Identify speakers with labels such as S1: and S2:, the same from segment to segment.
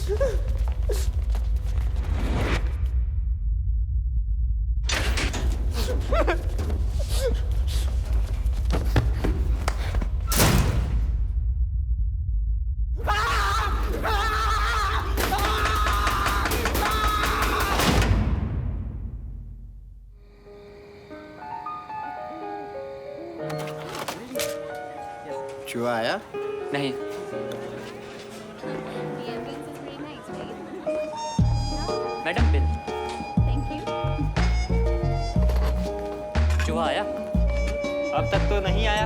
S1: चूहा आया?
S2: नहीं। Madam bill.
S3: Thank you.
S2: चूहा आया?
S4: अब तक तो नहीं आया।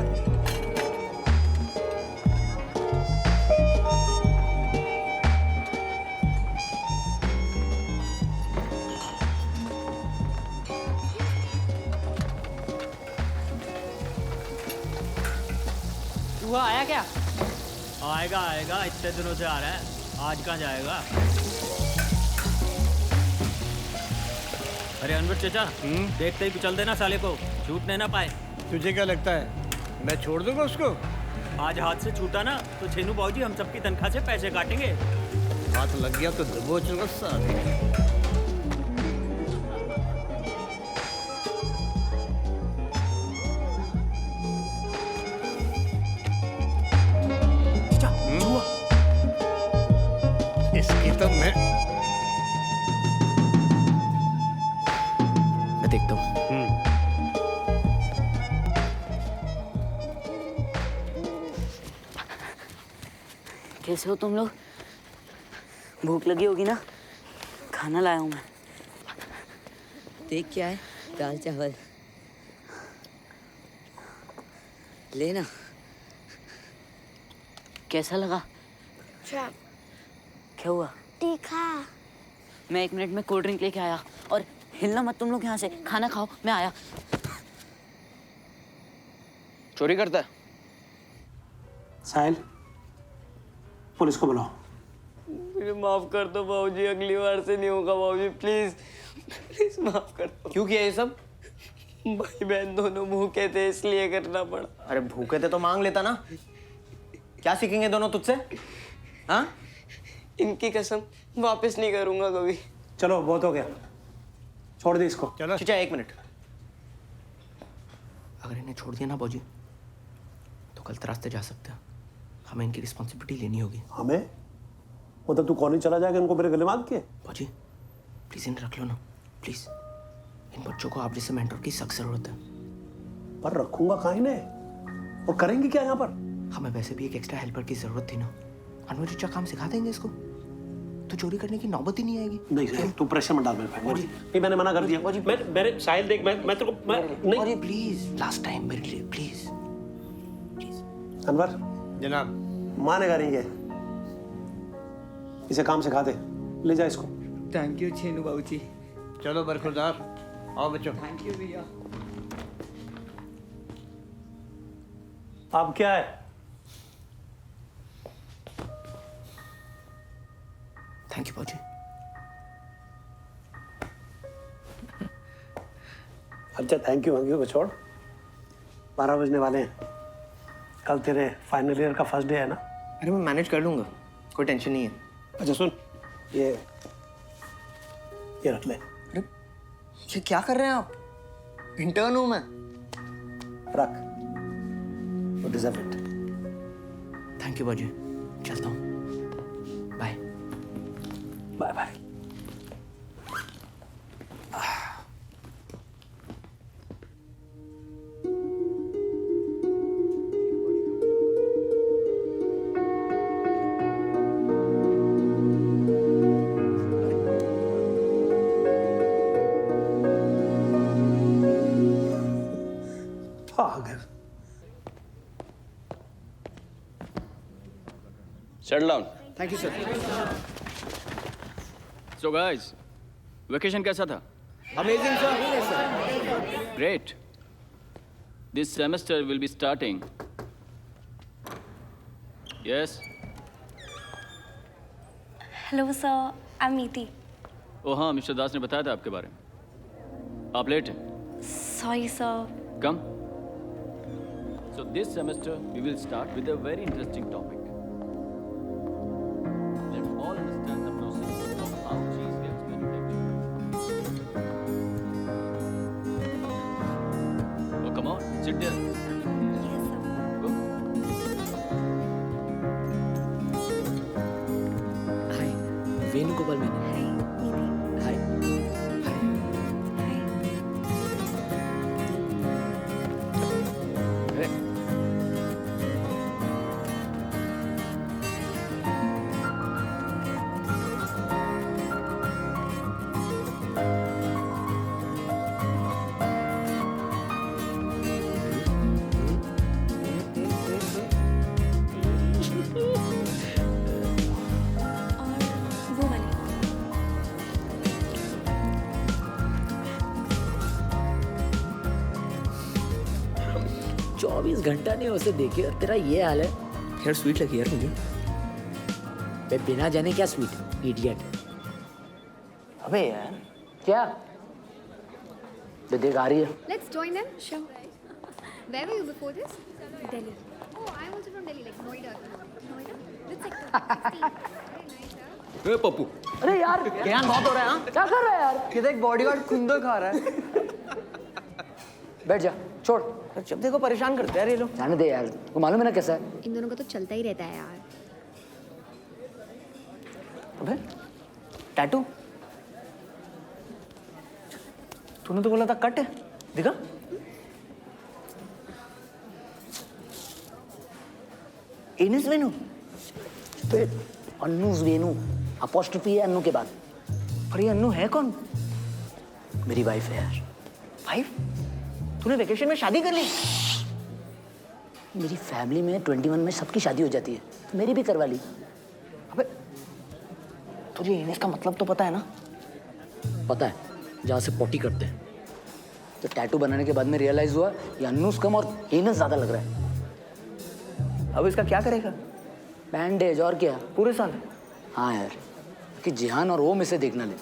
S2: चूहा आया क्या?
S4: आएगा आएगा, इतने दिनों से आ रहा है, आज कहाँ जाएगा? अरे अनवर चाचा, देखते ही कुचल देना साले को, छूटने ना पाए।
S1: तुझे क्या लगता है मैं छोड़ दूंगा उसको?
S4: आज हाथ से छूटा ना तो छेनू बाबूजी हम सबकी तनख्वाह से पैसे काटेंगे।
S1: हाथ लग गया तो दबोच लूंगा साले। इसकी तो मैं
S2: देखता हूँ।
S5: कैसे हो तुम लोग? भूख लगी होगी ना? खाना लाया हूँ मैं। देख क्या है? दाल चावल लेना। कैसा लगा?
S3: अच्छा।
S5: क्या हुआ?
S3: तीखा।
S5: मैं 1 मिनट में कोल्ड ड्रिंक लेके आया। और हिलना मत तुम लोग यहाँ से। खाना खाओ, मैं आया।
S2: चोरी करता है?
S6: साहिल, पुलिस को बुलाओ।
S7: मुझे माफ कर दो बाबूजी, अगली बार से नहीं होगा बाबूजी, प्लीज प्लीज माफ कर दो।
S2: क्यों किया ये सब?
S7: भाई बहन दोनों भूखे थे इसलिए करना पड़ा।
S2: अरे भूखे थे तो मांग लेता ना। क्या सीखेंगे दोनों तुझसे? हाँ?
S7: इनकी कसम वापस नहीं करूंगा कभी।
S6: चलो बहुत हो गया, छोड़ दे इसको।
S1: चलो
S2: चाचा 1 मिनट। अगर इन्हें छोड़ दिया ना बाबूजी तो गलत रास्ते जा सकते हैं। हमें इनकी रिस्पॉन्सिबिलिटी लेनी होगी।
S6: हमें? मतलब तू कॉलेज चला जाएगा इनको मेरे गले बांध के?
S2: बाबूजी प्लीज इन्हें रख लो ना, प्लीज। इन बच्चों को आप जैसे मेंटर की सख्त जरूरत है।
S6: पर रखूंगा कहाँ इन्हें? और करेंगे क्या यहाँ पर?
S2: हमें वैसे भी एक एक्स्ट्रा हेल्पर की जरूरत थी ना। अनवर चचा काम सिखा देंगे इसको तो चोरी करने की नौबत ही नहीं आएगी।
S6: नहीं साहिल, तू प्रेशर मत डाल मेरे पे। नहीं, मैंने मना कर दिया। मेरे साहिल देख, मैं तेरे को नहीं।
S2: अरे प्लीज लास्ट टाइम मेरे लिए प्लीज।
S6: अनवर
S1: जनाब।
S6: मानेगा नहीं ये। इसे काम सिखा दे, ले जा इसको।
S7: थैंक यू छेनू बाबूजी।
S1: चलो बरखुरदार, आओ बच्चों।
S7: थैंक यू भैया।
S6: अब क्या है?
S2: थैंक यू बाबूजी।
S6: अच्छा थैंक यू को छोड़। 12 बजने वाले हैं। कल तेरे फाइनल ईयर का फर्स्ट डे है ना?
S2: अरे मैं मैनेज कर लूंगा, कोई टेंशन नहीं है।
S6: अच्छा सुन, ये रख ले।
S2: अरे ये क्या कर रहे हैं आप? इंटर्न हूं मैं।
S6: रख, you deserve it.
S2: Thank you बाबूजी, चलता हूँ। Bye
S6: bye bye. पागल।
S8: Settle down.
S2: Thank you sir.
S8: So guys, vacation कैसा था?
S2: Amazing sir.
S8: Great. This semester will be starting. Yes.
S3: Hello, sir. I'm Meeti.
S8: ओ हाँ, मिस्टर दास ने बताया था आपके बारे में। आप लेट हैं।
S3: Sorry, sir.
S8: Come. So this semester we will start with a very interesting topic. Let's all understand. and the process of how cheese gets manufactured. Oh, come on, sit there.
S3: Yes, sir.
S8: Go.
S2: हाय वेणुगोपाल मैंने
S3: Hi, Nidhi.
S2: हाय
S3: Hi. और वो वाली
S7: 24 घंटा नहीं उसे देखे और तेरा ये हाल है।
S2: यार स्वीट लगी यार मुझे।
S7: बे बिना जाने क्या स्वीट इडियट।
S2: अबे यार
S7: क्या बे देख आ रही है।
S9: Let's join them.
S3: Sure.
S9: Where were you before this?
S3: Delhi.
S9: Oh, I'm also from Delhi, like Noida. Noida? Which sector? 16. Very nice, huh?
S8: ए पप्पू
S7: अरे यार
S2: ज्ञान बहुत हो रहा है हाँ?
S7: क्या कर रहा है यार।
S2: किधर एक बॉडीगार्ड खुंदो खा रहा है।
S7: बैठ जा छोड़
S2: जब देखो परेशान करते हैं यार ये लोग।
S7: जाने दे यार, को मालूम है ना कैसा है।
S9: इन दोनों का तो चलता ही रहता है यार।
S2: अबे टैटू तूने तो बोला था कट है, दिखा। एनिस वेनु
S7: बे अन्नूज वेनु अपॉस्ट्रोफी है अन्नू के बाद।
S2: पर ये अन्नू है कौन?
S7: मेरी वाइफ है यार।
S2: वाइफ? तूने वेकेशन में शादी कर ली?
S7: मेरी फैमिली में 21 में सबकी शादी हो जाती है, तो मेरी भी करवा ली।
S2: अबे तुझे एनिस का मतलब तो पता है ना?
S7: पता है, जहाँ से पॉटी करते हैं। तो टैटू बनाने के बाद में रियलाइज हुआ ये अन्नूस कम और एनस ज्यादा लग रहा है।
S2: अब इसका क्या करेगा?
S7: बैंडेज और क्या।
S2: पूरे साल?
S7: हाँ यार, कि जिहान और ओम इसे देखना ले।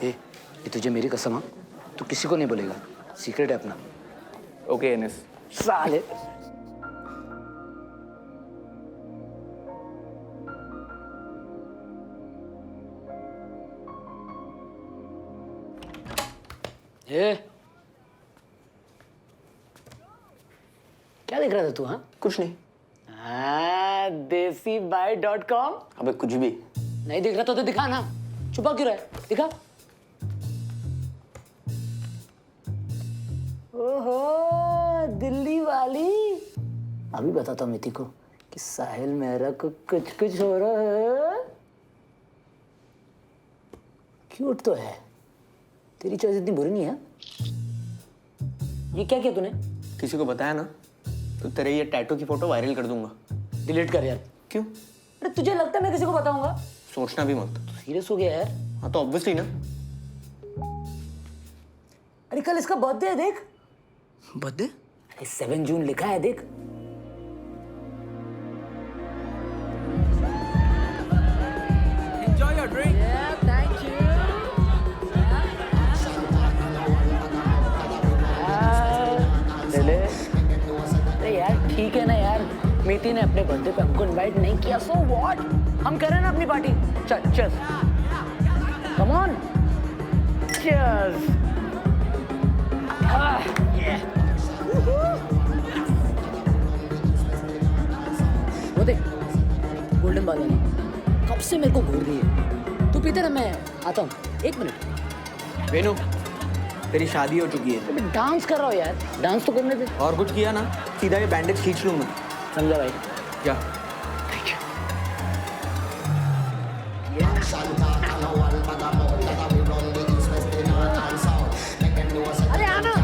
S7: ये तुझे मेरी कसम हाँ, तू किसी को नहीं बोलेगा, सीक्रेट है अपना।
S2: ओके एनिस।
S7: साले ए क्या देख रहा था तू? हाँ
S2: कुछ नहीं।
S7: देसीबाई.com।
S2: अबे कुछ भी
S7: नहीं दिख रहा तो दिखा ना, छुपा क्यों रहा है, दिखा। ओहो दिल्ली वाली। अभी बताता हूँ मिति को कि साहिल मेहरा को कुछ कुछ हो रहा है। क्यूट तो है, तेरी चॉइस इतनी बुरी नहीं है। ये क्या किया तूने?
S2: किसी को बताया ना तो तेरे ये टैटू की फोटो वायरल कर दूंगा।
S7: डिलीट कर यार।
S2: क्यों?
S7: अरे तुझे लगता है मैं किसी को बताऊंगा?
S2: सोचना भी मत।
S7: सीरियस हो गया यार।
S2: हाँ तो ऑब्वियसली ना।
S7: अरे कल इसका बर्थडे है देख।
S2: बर्थडे?
S7: अरे 7 जून लिखा है देख।
S4: Enjoy your drink.
S7: Yeah, thank you. अरे यार ठीक है ना यार, मीति ने अपने बर्थडे पे हमको इनवाइट नहीं किया, सो व्हाट, हम करें ना अपनी पार्टी। चल चल कम ऑन चीयर्स। वो देख गोल्डन बादानी कब से मेरे को घूर रही है। तू पीते ना, मैं आता हूँ 1 मिनट।
S2: वेनु तेरी शादी हो चुकी है।
S7: मैं डांस कर रहा हूँ यार, डांस तो करने दे।
S2: और कुछ किया ना सीधा ये बैंडेज खींच लूंगा।
S7: समझा भाई।
S2: जा।
S7: अरे आना।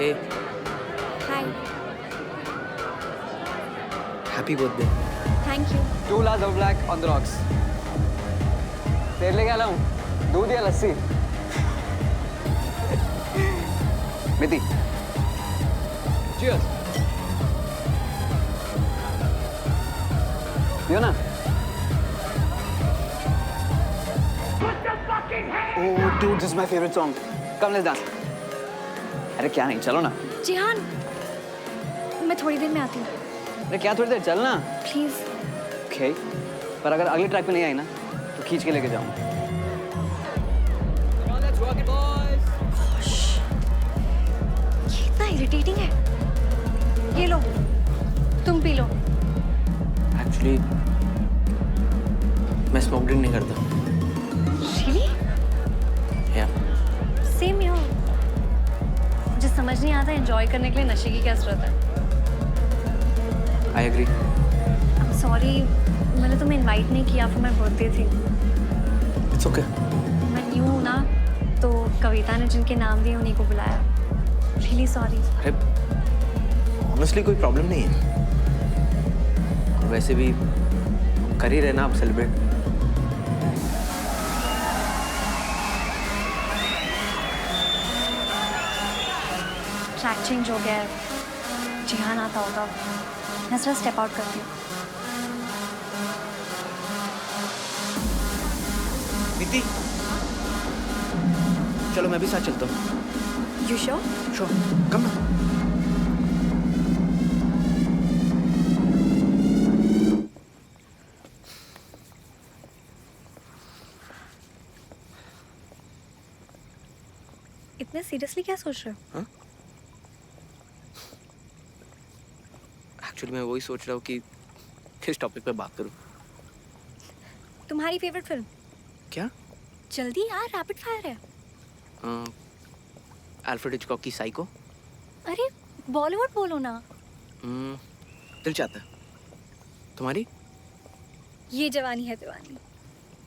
S2: Hey,
S3: Hi.
S2: happy birthday.
S3: Thank you.
S10: 2 glass of black on the rocks.
S2: तेरे लिए क्या लाऊं? दूध या लस्सी? मिति चीयर्स। पियो ना। Oh dude, this is my favorite song. Come let's dance. अरे क्या नहीं, चलो ना।
S3: जिहान, मैं थोड़ी देर में आती हूँ।
S2: अरे क्या थोड़ी देर, चल ना।
S3: प्लीज।
S2: ओके, पर अगर अगले ट्रैक पे नहीं आई ना तो खींच के लेके जाऊँ।
S3: ये इतना इरिटेटिंग है। ये लो, तुम पी लो।
S2: एक्चुअली मैं स्मोक ड्रिंक नहीं करता।
S3: Really?
S2: या
S3: सेम यहाँ। मुझे समझ नहीं आता एंजॉय करने के लिए नशे की क्या जरूरत है।
S2: I agree.
S3: I'm sorry, मैंने तुम्हें इनवाइट नहीं किया, फिर मैं बर्थडे थी।
S2: It's okay.
S3: मैं न्यू हूँ ना, तो कविता ने जिनके नाम दिए उन्हीं को बुलाया। Really sorry।
S2: अरे ऑनेस्टली कोई प्रॉब्लम नहीं है। और वैसे भी कर ही रहे ना आप सेलिब्रेट।
S3: ट्रैक चेंज हो गया है। जिहान आता होगा, मैं जरा स्टेप आउट करती हूँ।
S2: नीति, चलो मैं भी साथ चलता हूँ।
S3: You sure?
S2: श्योर, कम ना।
S3: इतने सीरियसली क्या सोच रहे हो?
S2: एक्चुअली मैं वही सोच रहा हूँ कि किस टॉपिक पे बात करूँ।
S3: तुम्हारी फेवरेट फिल्म?
S2: क्या?
S3: जल्दी यार, रैपिड फायर है।
S2: अल्फ्रेड हिचकॉक की साइको।
S3: अरे बॉलीवुड बोलो ना।
S2: दिल चाहता है। तुम्हारी?
S3: ये जवानी है दीवानी।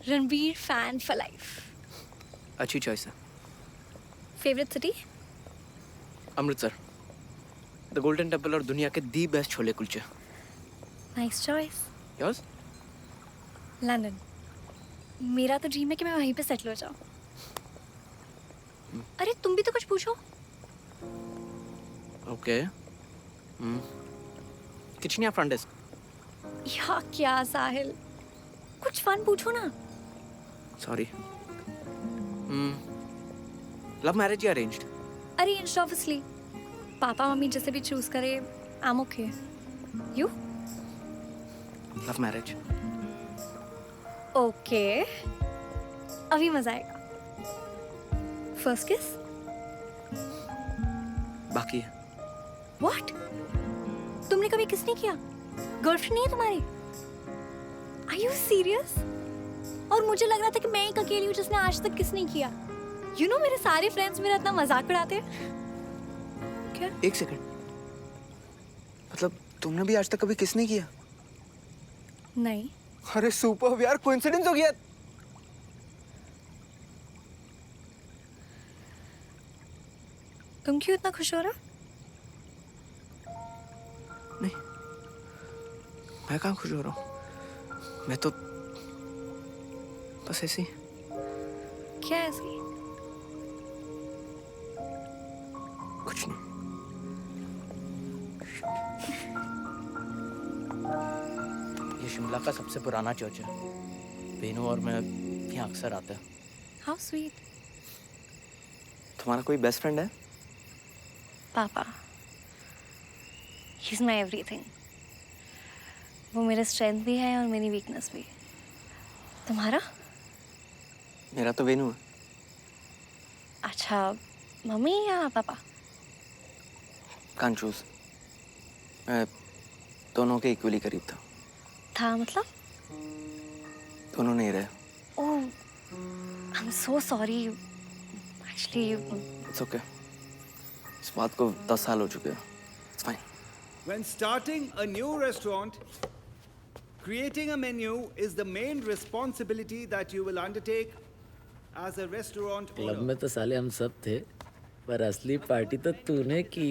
S3: Ranbir fan for life.
S2: अच्छी चॉइस है।
S3: Favourite city?
S2: Amritsar, the golden temple और दुनिया के दी बेस्ट छोले कुलचे।
S3: Nice choice.
S2: योर्स?
S3: लंदन। मेरा तो ड्रीम है कि मैं वहीं पे सेटल हो जाऊँ। अरे तुम भी तो कुछ पूछो।
S2: ओके। किचन या फ्रंट डेस्क?
S3: या क्या साहिल, कुछ फन पूछो ना।
S2: सॉरी। लव मैरिज या arranged?
S3: Arranged obviously. Papa mummy जैसे भी चूज करे, I am okay. You?
S2: Love marriage.
S3: Okay, अभी मजा आएगा। फर्स्ट किस?
S2: बाकी है।
S3: व्हाट? तुमने कभी किस नहीं किया? गर्लफ्रेंड नहीं है तुम्हारी? Are you serious? और मुझे लग रहा था कि मैं एक अकेली हूँ जिसने आज तक किस नहीं किया। यू नो मेरे सारे फ्रेंड्स मेरा इतना मजाक उड़ाते हैं। क्या?
S2: एक सेकंड, मतलब तुमने भी आज तक कभी किस नहीं किया?
S3: नहीं।
S2: अरे सुपर यार, कोइंसिडेंस हो गया।
S3: तुम क्यों इतना खुश हो रहा?
S2: नहीं, मैं कहाँ खुश हो रहा हूँ। मैं तो बस ऐसे ही।
S3: क्या ऐसी?
S2: कुछ नहीं। ये शिमला का सबसे पुराना चर्च है। बेनू और मैं यहाँ अक्सर आते हैं।
S3: How sweet.
S2: तुम्हारा कोई बेस्ट फ्रेंड है?
S3: पापा, ही इज माई एवरीथिंग। वो मेरा स्ट्रेंथ भी है और मेरी वीकनेस भी। तुम्हारा?
S2: मेरा तो वेनू है।
S3: अच्छा, मम्मी या पापा?
S2: Can't choose. मैं दोनों के इक्वली करीब था
S3: मतलब?
S2: दोनों नहीं रहे।
S3: Oh, I am so sorry. Actually
S2: it's okay. इस बात को 10 साल हो चुके हैं। It's fine.
S10: When starting a new restaurant, creating a menu is the main responsibility that you will undertake as a restaurant
S7: club
S10: owner.
S7: में तो साले हम सब थे, पर असली पार्टी तो तूने की।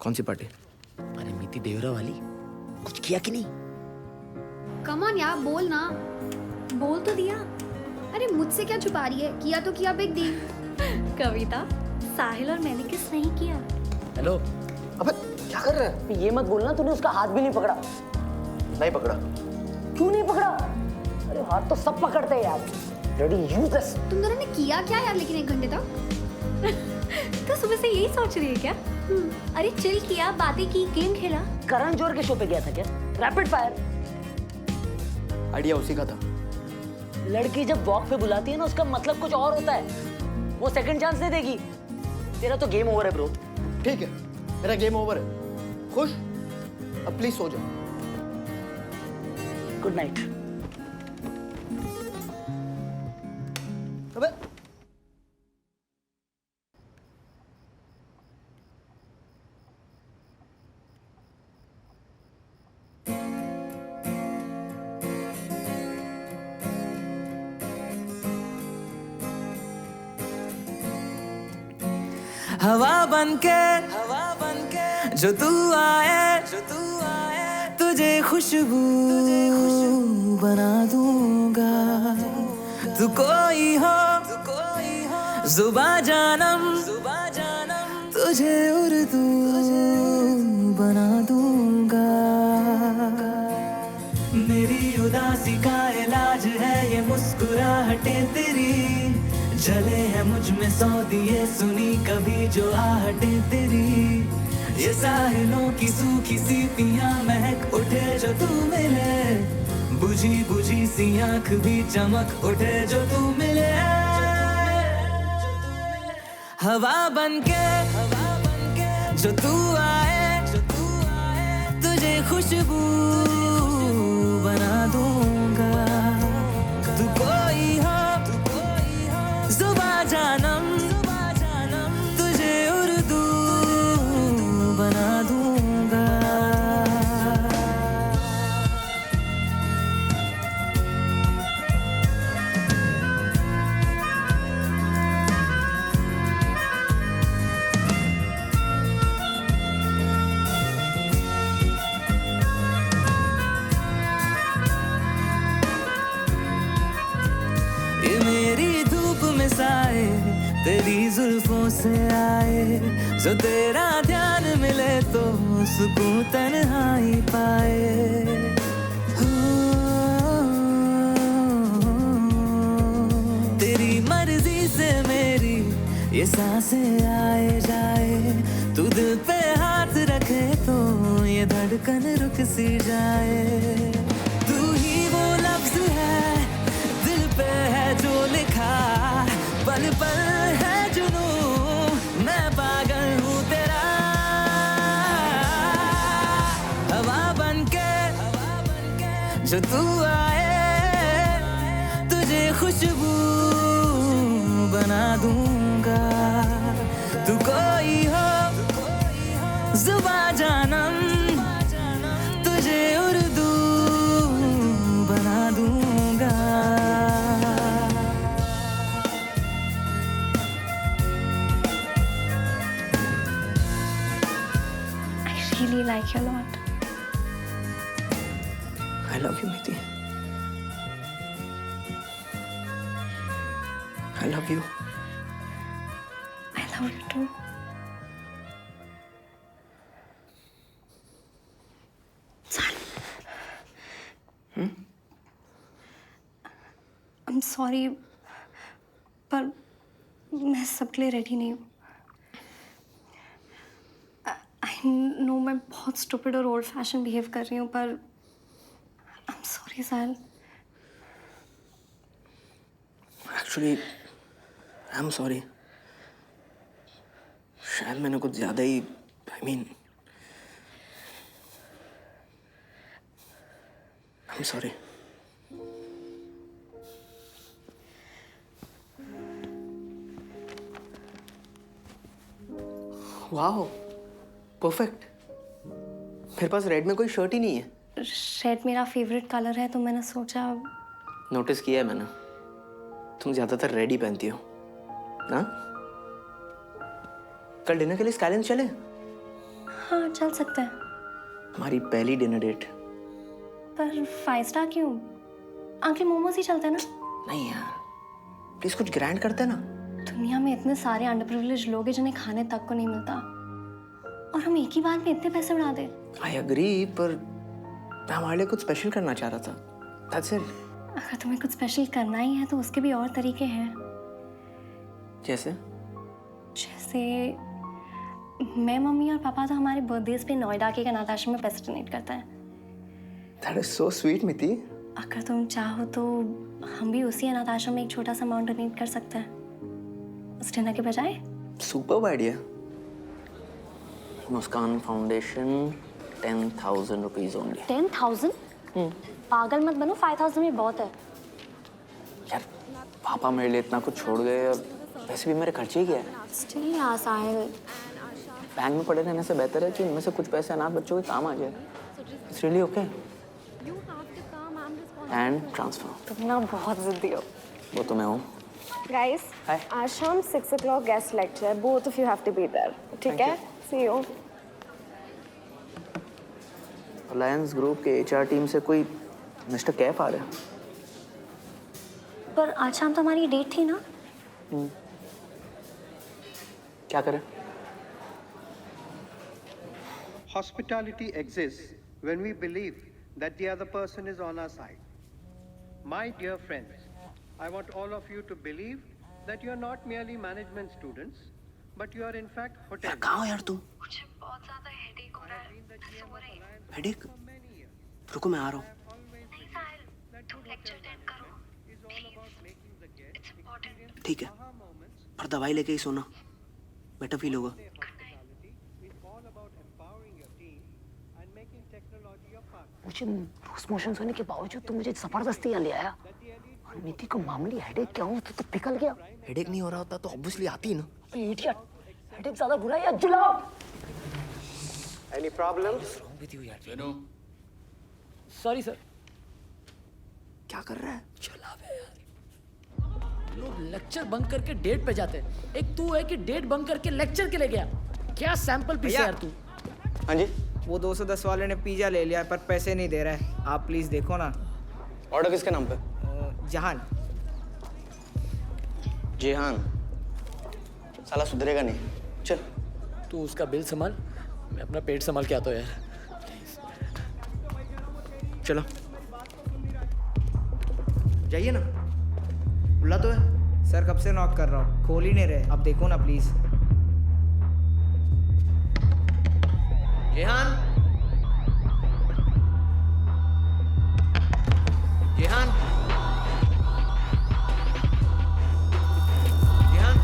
S2: कौन सी पार्टी?
S7: अरे मीति देवरा वाली। कुछ किया कि नहीं?
S9: कम ऑन यार, बोल ना।
S3: बोल तो दिया।
S9: अरे मुझसे क्या छुपा रही है? किया तो किया, बिग डील।
S3: कविता, साहिल और मैंने किस नहीं किया।
S2: हेलो। अबे क्या कर रहा है?
S7: ये मत बोलना तूने उसका हाथ भी नहीं पकड़ा।
S2: नहीं पकड़ा।
S7: क्यों नहीं पकड़ा? अरे हाथ तो सब पकड़ते हैं यार। Bloody useless।
S9: तुम दोनों ने किया क्या यार लेकिन 1 घंटे तक?
S3: तो सुबह से यही सोच रही है क्या? अरे चिल किया, बातें की, गेम खेला।
S7: करण जोहर के शो पे गया था क्या? Rapid fire.
S2: आइडिया उसी का था।
S7: लड़की जब वॉक पे बुलाती है ना उसका मतलब कुछ और होता है। वो सेकंड चांस नहीं देगी। तेरा तो गेम ओवर है ब्रो।
S2: ठीक है, मेरा गेम ओवर है। खुश? अब प्लीज सो जाओ।
S7: Good night.
S2: अबे
S11: हवा बनके जो तू आए तुझे खुशबू बना दूंगा। तू कोई हो जुबा जानम तुझे उर्दू बना दूंगा। मेरी उदासी का इलाज है ये मुस्कुराहटें तेरी। जले हैं मुझ में 100 दिए सुनी कभी जो आहटें तेरी। ये साहिलों की सूखी सी पियां महक उठे जो तू मिले। बुझी बुझी सी आंख भी चमक उठे जो तू मिले। हवा बनके जो तू आए तुझे खुशबू बना दूंगा। तू कोई हो जुबा जानम तुझे उर्दू बना दूंगा। ये मेरी धूप में साए तेरी जुल्फों से आए। जो तेरा ध्यान मिले तो सुकून तन्हाई पाए। हो तेरी मर्जी से मेरी ये सांसें आए जाए। तू दिल पे हाथ रखे तो ये धड़कन रुक सी जाए। तू ही वो लफ्ज है दिल पे है जो लिखा। पल पल है जुनून मैं पागल हूँ तेरा। हवा बनके जो तू आए तुझे खुशबू बना दूंगा। तू कोई हो जुबा जानम तुझे उर्दू बना दूंगा।
S3: I really like you a lot.
S2: I love you, Miti. I love you.
S3: I love you too. I'm sorry, पर मैं सबके लिए रेडी नहीं हूँ। I know मैं बहुत stupid और old fashioned behave कर रही हूँ, पर I'm sorry, Sahil.
S2: Actually, I'm sorry. शायद मैंने कुछ ज़्यादा ही I'm sorry. वाह, परफेक्ट। मेरे पास रेड में कोई शर्ट ही नहीं है।
S3: रेड मेरा फेवरेट कलर है, तो मैंने सोचा।
S2: नोटिस किया है मैंने, तुम ज्यादातर रेड ही पहनती हो ना। कल डिनर के लिए स्काईलाइंस चले?
S3: हाँ, चल सकते हैं।
S2: हमारी पहली डिनर डेट।
S3: पर 5 स्टार क्यों? अंकल मोमोज ही चलते हैं ना।
S2: नहीं यार, प्लीज कुछ ग्रैंड करते ना।
S3: दुनिया में इतने सारे अंडरप्रिविलेज्ड लोग हैं जिन्हें खाने तक को नहीं मिलता, और हम एक ही बार में इतने पैसे उड़ा दे।
S2: आई एग्री, पर मैं हमारे लिए कुछ स्पेशल करना चाह रहा था, दैट्स इट।
S3: अगर तुम्हें कुछ स्पेशल करना ही है तो उसके भी और तरीके हैं।
S2: जैसे
S3: मैं, मम्मी और पापा तो हमारे बर्थडेज पे नोएडा के एक अनाथ आश्रम में पैसे डोनेट करता है।
S2: दैट इज सो स्वीट मिति।
S3: अगर तुम चाहो तो हम भी उसी अनाथ आश्रम में एक छोटा सा अमाउंट डोनेट कर सकते हैं उस डिनर के बजाय।
S2: Superb idea. Muskan foundation 10,000 rupees only.
S3: 10,000? पागल मत बनो, 5,000 में बहुत है।
S2: यार पापा मेरे लिए इतना कुछ छोड़ गए और वैसे भी मेरे खर्चे ही क्या है।
S3: स्टिल यार साहिल,
S2: बैंक में पड़े रहने से बेहतर है कि इनमें से कुछ पैसे अनाथ बच्चों के काम आ जाए। It's really okay. And transfer.
S3: तुम ना बहुत जिद्दी हो।
S2: वो तो मैं हूँ।
S12: Guys,
S2: Hi.
S12: आज शाम 6 o'clock guest lecture. Both of you have to be there. ठीक है? See you.
S2: अलायंस ग्रुप के HR टीम से कोई मिस्टर कैफ आ रहा है।
S3: पर आज शाम तो हमारी डेट थी ना।
S2: क्या करें?
S13: Hospitality exists when we believe that the other person is on our side. My dear friends, I want all of you to believe that you are not merely management students, but you are in fact hotel.
S2: कहाँ हो यार तुम?
S3: मुझे बहुत ज्यादा headache हो रहा है। मैं सो रही हूँ।
S2: हेडेक? रुको मैं आ रहा हूँ।
S3: नहीं साहिल, तुम लेक्चर अटेंड करो प्लीज, इट्स इम्पोर्टेंट।
S2: ठीक है, पर दवाई लेके ही सोना, बेटर फील होगा।
S7: मुझे लूज मोशंस होने के बावजूद तुम मुझे जबरदस्ती यहाँ ले आया, और नीति को मामूली हेडेक क्या हो तो पिघल गया।
S2: हेडेक नहीं हो रहा होता तो ऑब्वियसली आती है ना।
S7: इडियट, हेडेक ज्यादा बुरा है या जुलाब?
S13: Any problems?
S7: Sorry sir.
S2: क्या कर रहा है?
S7: लोग लेक्चर बंक करके डेट पे जाते हैं, एक तू है कि डेट बंक करके लेक्चर के ले गया। क्या सैंपल पीस है यार तू?
S2: हाँ जी।
S14: वो 210 वाले ने पिज्जा ले लिया पर पैसे नहीं दे रहा है, आप प्लीज देखो ना।
S2: ऑर्डर किसके नाम पे?
S14: जहान।
S2: जेहान साला सुधरेगा नहीं। चल
S7: तू उसका बिल संभाल, मैं अपना पेट संभाल के आता हूँ यार।
S2: चलो जाइए ना, बुला तो है।
S14: सर कब से नॉक कर रहा हूँ, खोल ही नहीं रहे, अब देखो ना प्लीज।
S2: जेहान, जेहान, जेहान।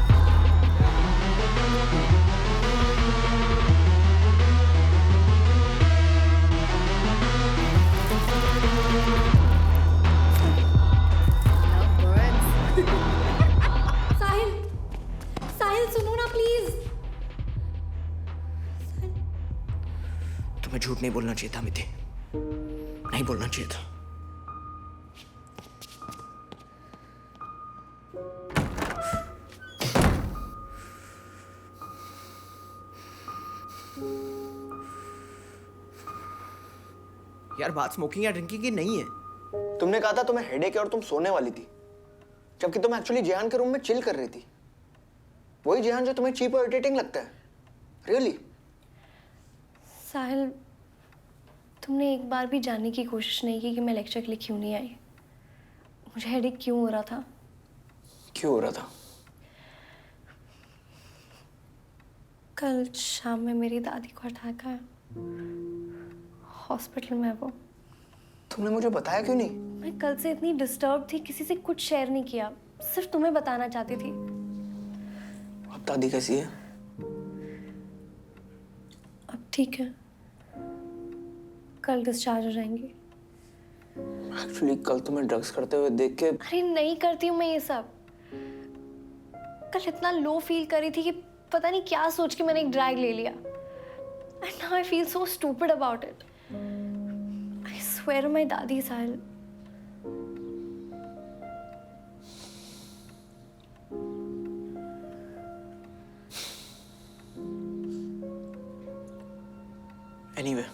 S3: साहिल, साहिल सुनो ना प्लीज।
S2: तुम्हें झूठ नहीं बोलना चाहिए था मिति, नहीं बोलना चाहिए था। यार बात स्मोकिंग या ड्रिंकिंग की नहीं है। तुमने कहा था तुम्हें हेडेक है और तुम सोने वाली थी, जबकि तुम एक्चुअली जेहान के रूम में चिल कर रही थी। वही जेहान जो तुम्हें चीप और इरिटेटिंग लगता है। रियली?
S3: साहिल, तुमने एक बार भी जानने की कोशिश नहीं की कि मैं लेक्चर के लिए क्यों नहीं आई, मुझे हेडेक क्यों हो रहा था।
S2: क्यों हो रहा था?
S3: कल शाम में मेरी दादी को अटैक आया, हॉस्पिटल में वो।
S2: तुमने मुझे बताया क्यों नहीं?
S3: मैं कल से इतनी डिस्टर्ब थी, किसी से कुछ शेयर नहीं किया, सिर्फ तुम्हें बताना चाहती थी।
S2: अब दादी कैसी है?
S3: अब ठीक है, कल डिस्चार्ज हो जाएंगी।
S2: एक्चुअली कल तुम्हें ड्रग्स करते हुए देख के।
S3: अरे नहीं करती हूँ मैं ये सब। कल इतना लो फील कर रही थी कि पता नहीं क्या सोच के मैंने एक ड्रैग ले लिया। And now I feel so stupid about it. I swear to my दादी साहिल।
S2: Anyway,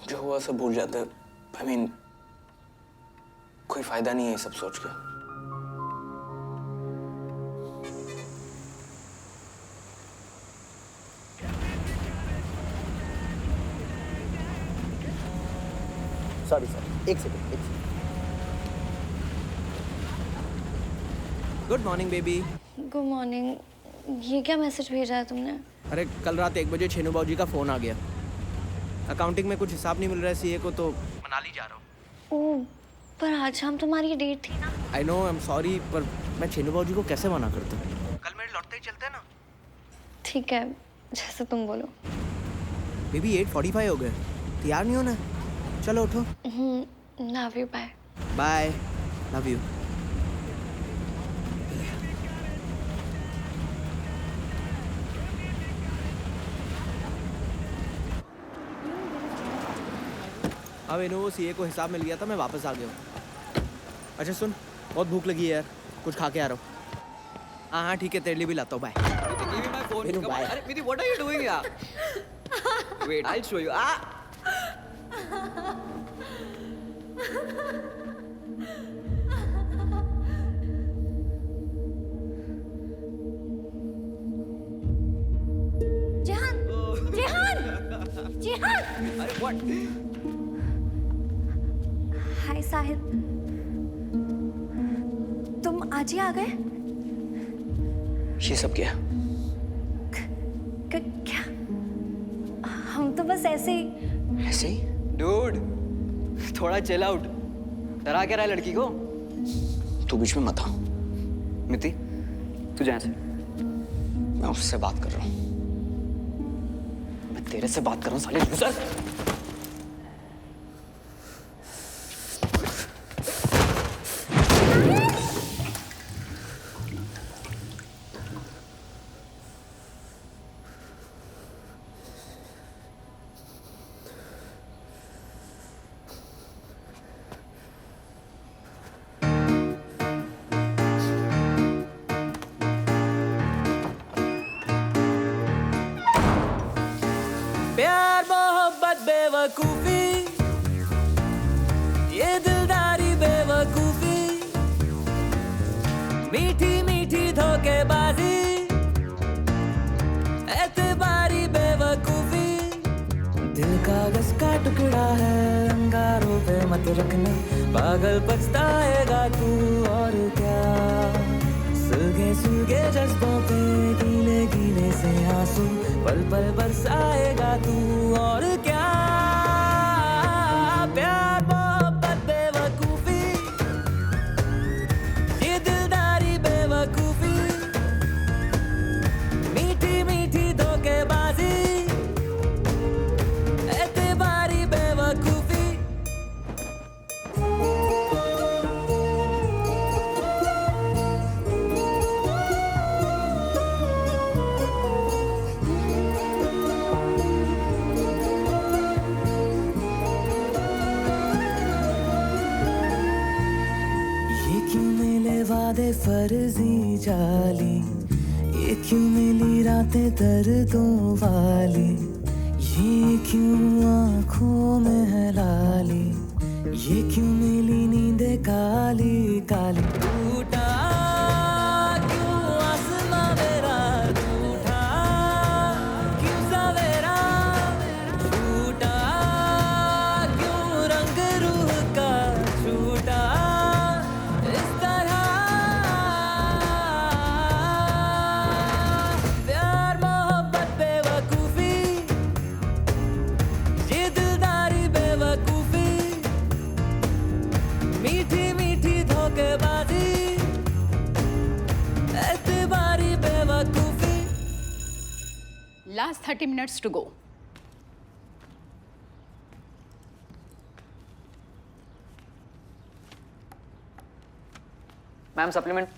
S2: जो हुआ सब भूल जाते हैं। I mean, कोई फायदा नहीं है ये सब सोच के।
S14: सॉरी एक second. Good morning baby.
S12: Good morning. ये क्या मैसेज भेजा है तुमने?
S14: अरे कल रात 1 बजे छेनू बाबूजी का फ़ोन आ गया। अकाउंटिंग में कुछ हिसाब नहीं मिल रहा है सीए को, तो मनाली जा रहा हूँ।
S12: ओह, पर आज शाम तुम्हारी डेट थी ना।
S14: I know, I am sorry, पर मैं छेनू बाबूजी को कैसे मना करता हूँ? कल मेरे लौटते ही चलते हैं ना।
S12: ठीक है, जैसे तुम बोलो।
S14: बेबी 8:45 हो गए, तैयार नहीं होना है? चलो उठो।
S12: Love you, bye.
S14: Bye, love you. अब इन्हों वो सीए को हिसाब मिल गया था, मैं वापस आ गया हूँ। अच्छा सुन, बहुत भूख लगी है यार, कुछ खा के आ रहा हूँ। हाँ ठीक है, तेरे लिए भी लाता हूँ। Bye.
S2: Miti, what are you doing here? Wait, I'll show you.
S3: Jehan, Jehan, Jehan.
S2: अरे what?
S3: हाय साहिल, तुम आज ही आ गए?
S2: ये सब क्या?
S3: क्या? हम तो बस ऐसे ही।
S2: ऐसे ही? Dude, थोड़ा chill out. डरा क्या रहा है लड़की को? तू बीच में मत आ। मिति, तू जा से। मैं उससे बात कर रहा हूँ। मैं तेरे से बात कर रहा हूँ साले लूजर।
S11: प्यार मोहब्बत बेवकूफी, ये दिलदारी बेवकूफी, मीठी मीठी धोखेबाजी, एतबारी बेवकूफी। दिल कागज का टुकड़ा है, अंगारों पे मत रखना, पागल पछताएगा तू। और क्या सुलगे सुलगे जज्बों पे गीले गीले से आंसू पल पल बरसाएगा तू। और क्या प्यार मोहब्बत बेवकूफी, ये दिलदारी बेवकूफी, मीठी मीठी धोखेबाजी, एतबारी बेवकूफी। वादे फर्जी जाली, ये क्यों मिली रातें दर्दों वाली, ये क्यों आँखों में है लाली, ये क्यों मिली नींदें काली काली। टूटा क्यों आसमां मेरा, टूटा क्यों सवेरा, टूटा क्यों रंग रूह का छूटा।
S15: Last 30 minutes to go.
S2: Ma'am supplement.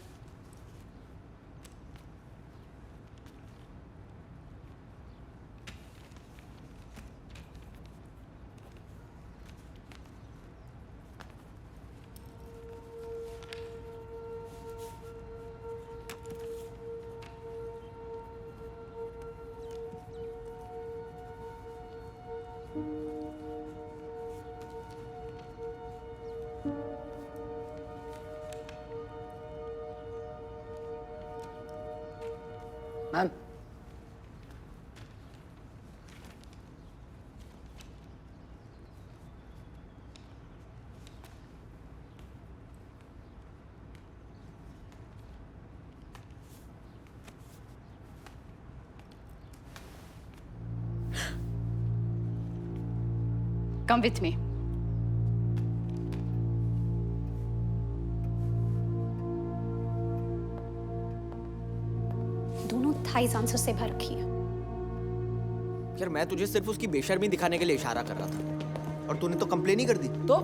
S15: Come with me. दोनों थाइस आंसर से भर रखी है।
S2: यार मैं तुझे सिर्फ उसकी बेशर्मी दिखाने के लिए इशारा कर रहा था और तूने तो कंप्लेन ही कर दी।
S7: तो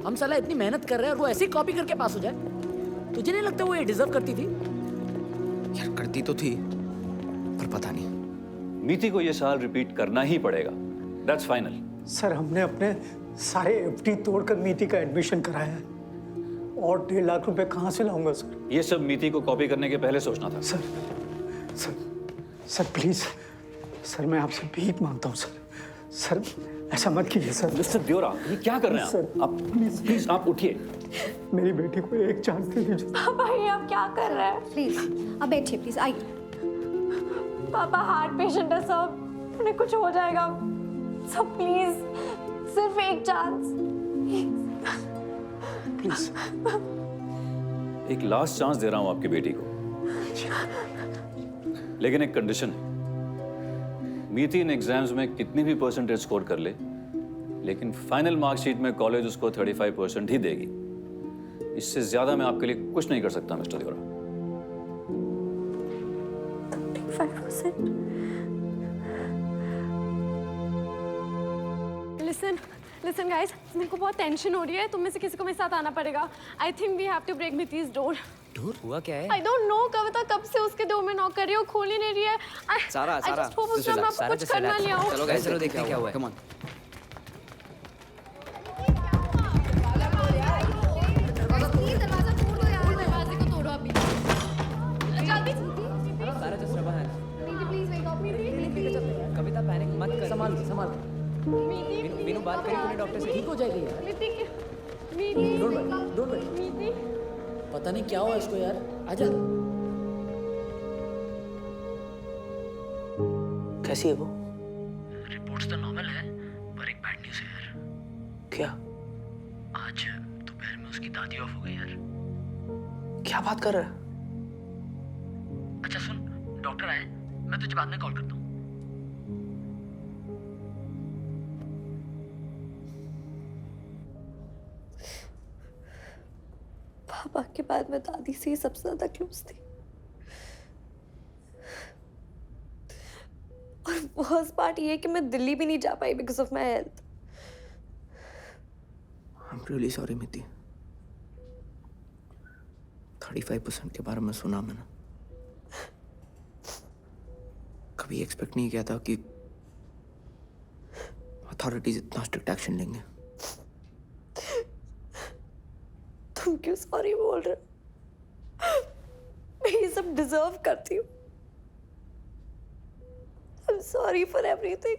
S7: हम साला इतनी मेहनत कर रहे हैं और वो ऐसे ही कॉपी करके पास हो जाए? तुझे नहीं लगता वो ये डिजर्व करती थी?
S2: यार करती तो थी, पर पता नहीं।
S8: मीति को ये साल रिपीट करना ही पड़ेगा, दैट्स फाइनल।
S6: सर हमने अपने सारे एफडी तोड़कर मीति का एडमिशन कराया है और 1.5 लाख रुपए कहाँ से लाऊंगा सर?
S8: ये सब मीति को कॉपी करने के पहले सोचना था।
S6: सर प्लीज सर, मैं आपसे भीख मांगता हूँ सर ऐसा मत कीजिए सर।
S8: मिस्टर ब्योरा, ये क्या कर रहे हैं
S6: सर?
S8: आप प्लीज आप उठिए।
S6: मेरी बेटी को एक चांस दे दीजिए।
S12: पापा ये आप क्या कर रहे हैं?
S9: प्लीज अब बैठिए, प्लीज आइए।
S12: पापा हार्ट पेशेंट है सब, उन्हें कुछ हो जाएगा सब, प्लीज सिर्फ एक चांस
S6: प्लीज।
S8: एक लास्ट चांस दे रहा हूं आपकी बेटी को, लेकिन एक कंडीशन है। मीति इन एग्जाम्स में कितनी भी परसेंटेज स्कोर कर ले, लेकिन फाइनल मार्कशीट में कॉलेज उसको 35% ही देगी। इससे ज्यादा मैं आपके लिए कुछ नहीं कर सकता मिस्टर देवरा।
S12: 35%? Listen guys, मेरे को बहुत टेंशन हो रही है। तुम में से किसी को मेरे साथ आना पड़ेगा। I think we have to break Miti's door.
S14: Door हुआ क्या है?
S12: I don't know, कविता कब से उसके डोर में नॉक कर रही हो, खोल ही नहीं रही है।
S14: सारा
S12: I just hope उस टाइम आपको कुछ करना नहीं आओ।
S14: चलो गाइस, चलो देखते हैं क्या हुआ है। Come on.
S9: दरवाजा तोड़ दो यार, दरवाजे को तोड़ो अभी जल्दी।
S14: सारा जस्ट रबा है।
S9: Please wake up.
S14: Kavita panic मत कर। संभाल। मीनू बात करी तूने डॉक्टर से?
S7: ठीक हो जाएगी यार।
S12: मीति
S7: पता नहीं क्या हुआ इसको यार। आजा।
S2: कैसी है वो?
S7: रिपोर्ट्स तो नॉर्मल है, पर एक बैड न्यूज़ है यार।
S2: क्या?
S7: आज दोपहर में उसकी दादी ऑफ हो गई यार।
S2: क्या बात कर रहा है?
S7: अच्छा सुन, डॉक्टर आए, मैं तुझे बाद में कॉल करता हूँ।
S12: पापा के बाद मैं दादी से ही सबसे ज्यादा क्लोज थी और वर्स्ट पार्ट ये कि मैं दिल्ली भी नहीं जा पाई because of my health.
S2: I am really sorry Miti. 35% के बारे में सुना मैंने, कभी एक्सपेक्ट नहीं किया था कि अथॉरिटीज इतना स्ट्रिक्ट एक्शन लेंगे।
S12: तुम क्यों सॉरी बोल रहे हो? मैं ये सब डिजर्व करती हूँ। I'm sorry for everything.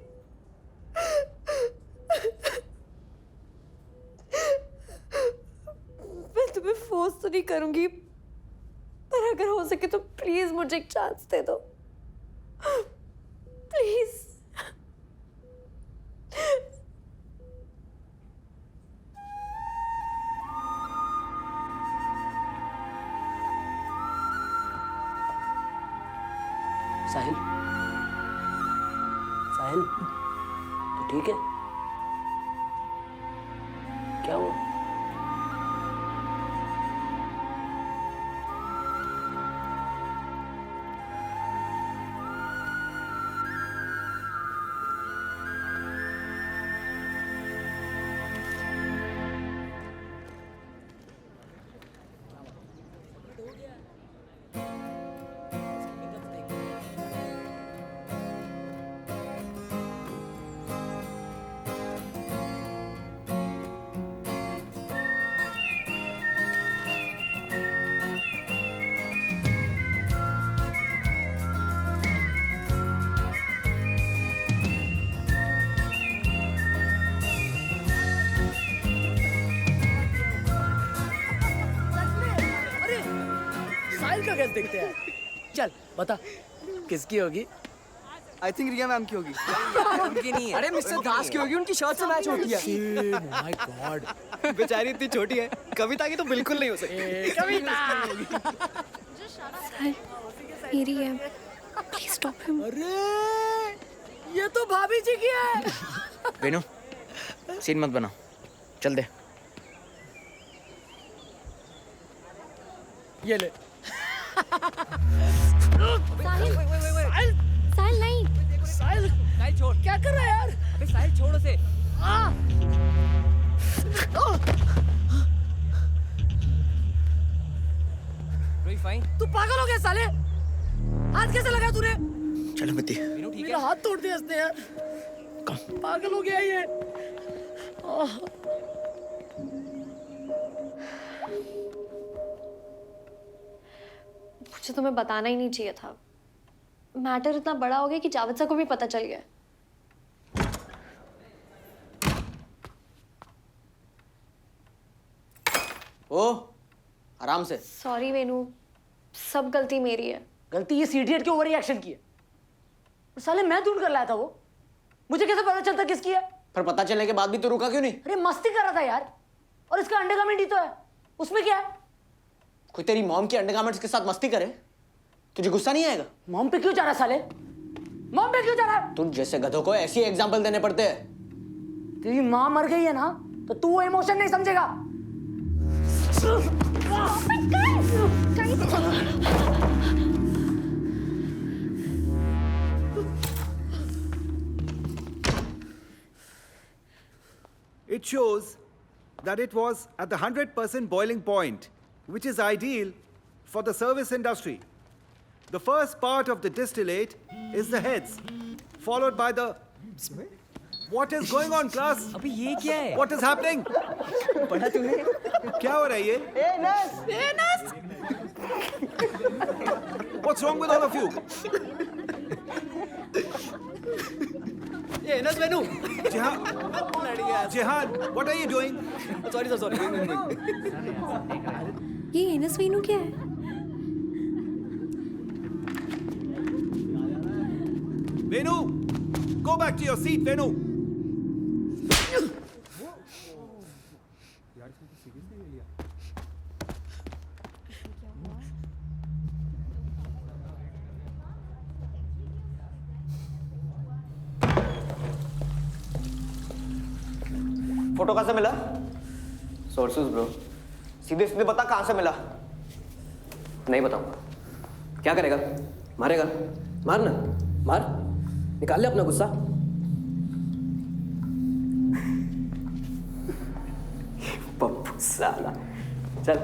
S12: मैं तुम्हें फोर्स तो नहीं करूंगी, पर अगर हो सके तो प्लीज मुझे एक चांस दे दो, प्लीज।
S7: साहिल तो ठीक है? क्या हुआ? का कैसे देखते हैं? चल बता किसकी होगी?
S2: आई थिंक रिया मैम की होगी।
S14: उनकी नहीं है।
S2: अरे मिस्टर दास की होगी, उनकी शर्ट से मैच होती है।
S7: माय गॉड,
S2: बेचारी इतनी छोटी है, कविता की तो बिल्कुल नहीं हो सकती।
S7: कविता
S12: मेरी है, प्लीज स्टॉप हिम।
S7: अरे ये तो भाभी जी की है।
S2: वेनु
S14: सीन मत बना, चल दे। ये ले।
S3: साहिल साहिल नहीं।
S7: साहिल छोड़, क्या कर रहा है यार? अबे साहिल छोड़ उसे। रोई फाइन। तू पागल हो गया साले? हाथ कैसे लगा तूने?
S2: चलो मिति।
S7: मेरा हाथ तोड़ दिया इसने यार। पागल हो गया ये।
S12: मुझे तुम्हें बताना ही नहीं चाहिए था। मैटर इतना बड़ा हो गया कि जावेद सर को भी पता चल गया।
S14: ओ, आराम से।
S12: सॉरी वेनू, सब गलती मेरी है।
S7: गलती इस इडियट के ओवर रिएक्शन की है। और साले मैं ढूंढ कर लाया था वो। मुझे कैसे पता चलता किसकी है?
S2: पर पता चलने के बाद भी तो रुका क्यों नहीं?
S7: अरे मस्ती कर रहा था यार। और इसका अंडरगारमेंट ही तो है, उसमें क्या है?
S2: कोई तेरी मॉम के अंडरगारमेंट्स के साथ मस्ती करे, तुझे गुस्सा नहीं आएगा?
S7: मॉम पे क्यों जा रहा है साले? मॉम पे क्यों जा रहा है?
S2: तुम जैसे गधों को ऐसी एग्जाम्पल देने पड़ते हैं।
S7: तेरी माँ मर गई है ना, तो तू वो इमोशन नहीं समझेगा।
S10: It shows that it was at the 100% boiling point, which is ideal for the service industry. The first part of the distillate is the heads, followed by the... What is going on, class?
S14: अबे ये क्या है?
S10: What is happening?
S14: पढ़ा तूने?
S10: क्या हो रहा है ये? What's wrong with all of you?
S14: ये नस Venu.
S10: Jehan, what are you doing?
S14: Sorry.
S3: ये एनस वीनू क्या है?
S10: Venu, go back to your seat, Venu.
S2: Photo कहाँ से मिला? Sources bro. सीधे सीधे बता कहाँ से मिला?
S14: नहीं बताऊंगा। क्या करेगा? मारेगा? मार ना, मार। निकाल ले अपना गुस्सा। पप्पू साला। चल।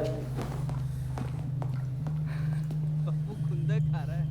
S14: पप्पू खुंदे खा रहा है।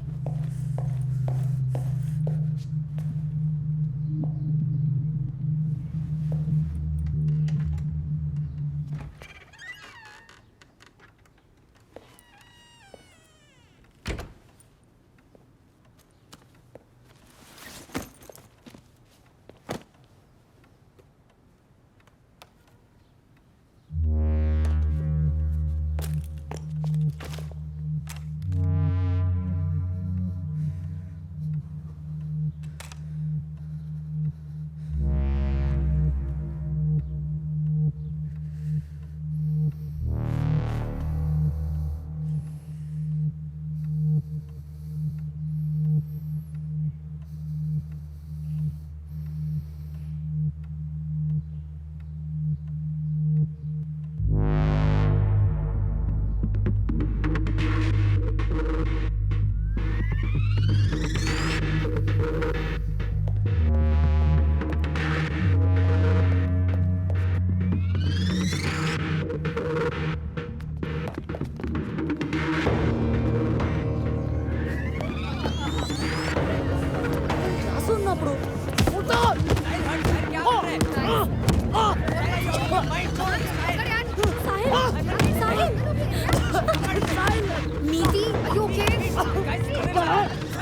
S9: नीति, are you okay?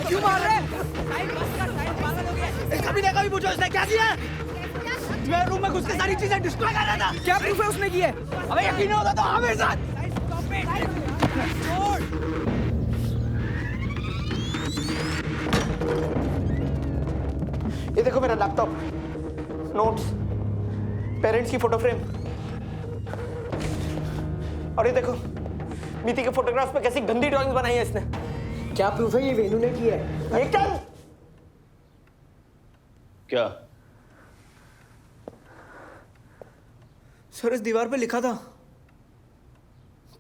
S7: क्यों मार रहे? कभी देखा भी पूछो इसने क्या किया? मैं रूम में घुस के सारी चीजें डिस्ट्रॉय कर रहा था। क्या प्रूफ है उसने किया? अबे यकीन नहीं होता तो हमें साथ।
S2: ये देखो मेरा लैपटॉप, नोट्स, पेरेंट्स की फोटो फ्रेम, और ये देखो मीति के फोटोग्राफ्स पे कैसी गंदी ड्राइंग्स बनाई है इसने।
S7: क्या प्रूफ है ये वेनू ने किया है?
S2: ये क्या?
S8: क्या?
S2: सर इस दीवार पे लिखा था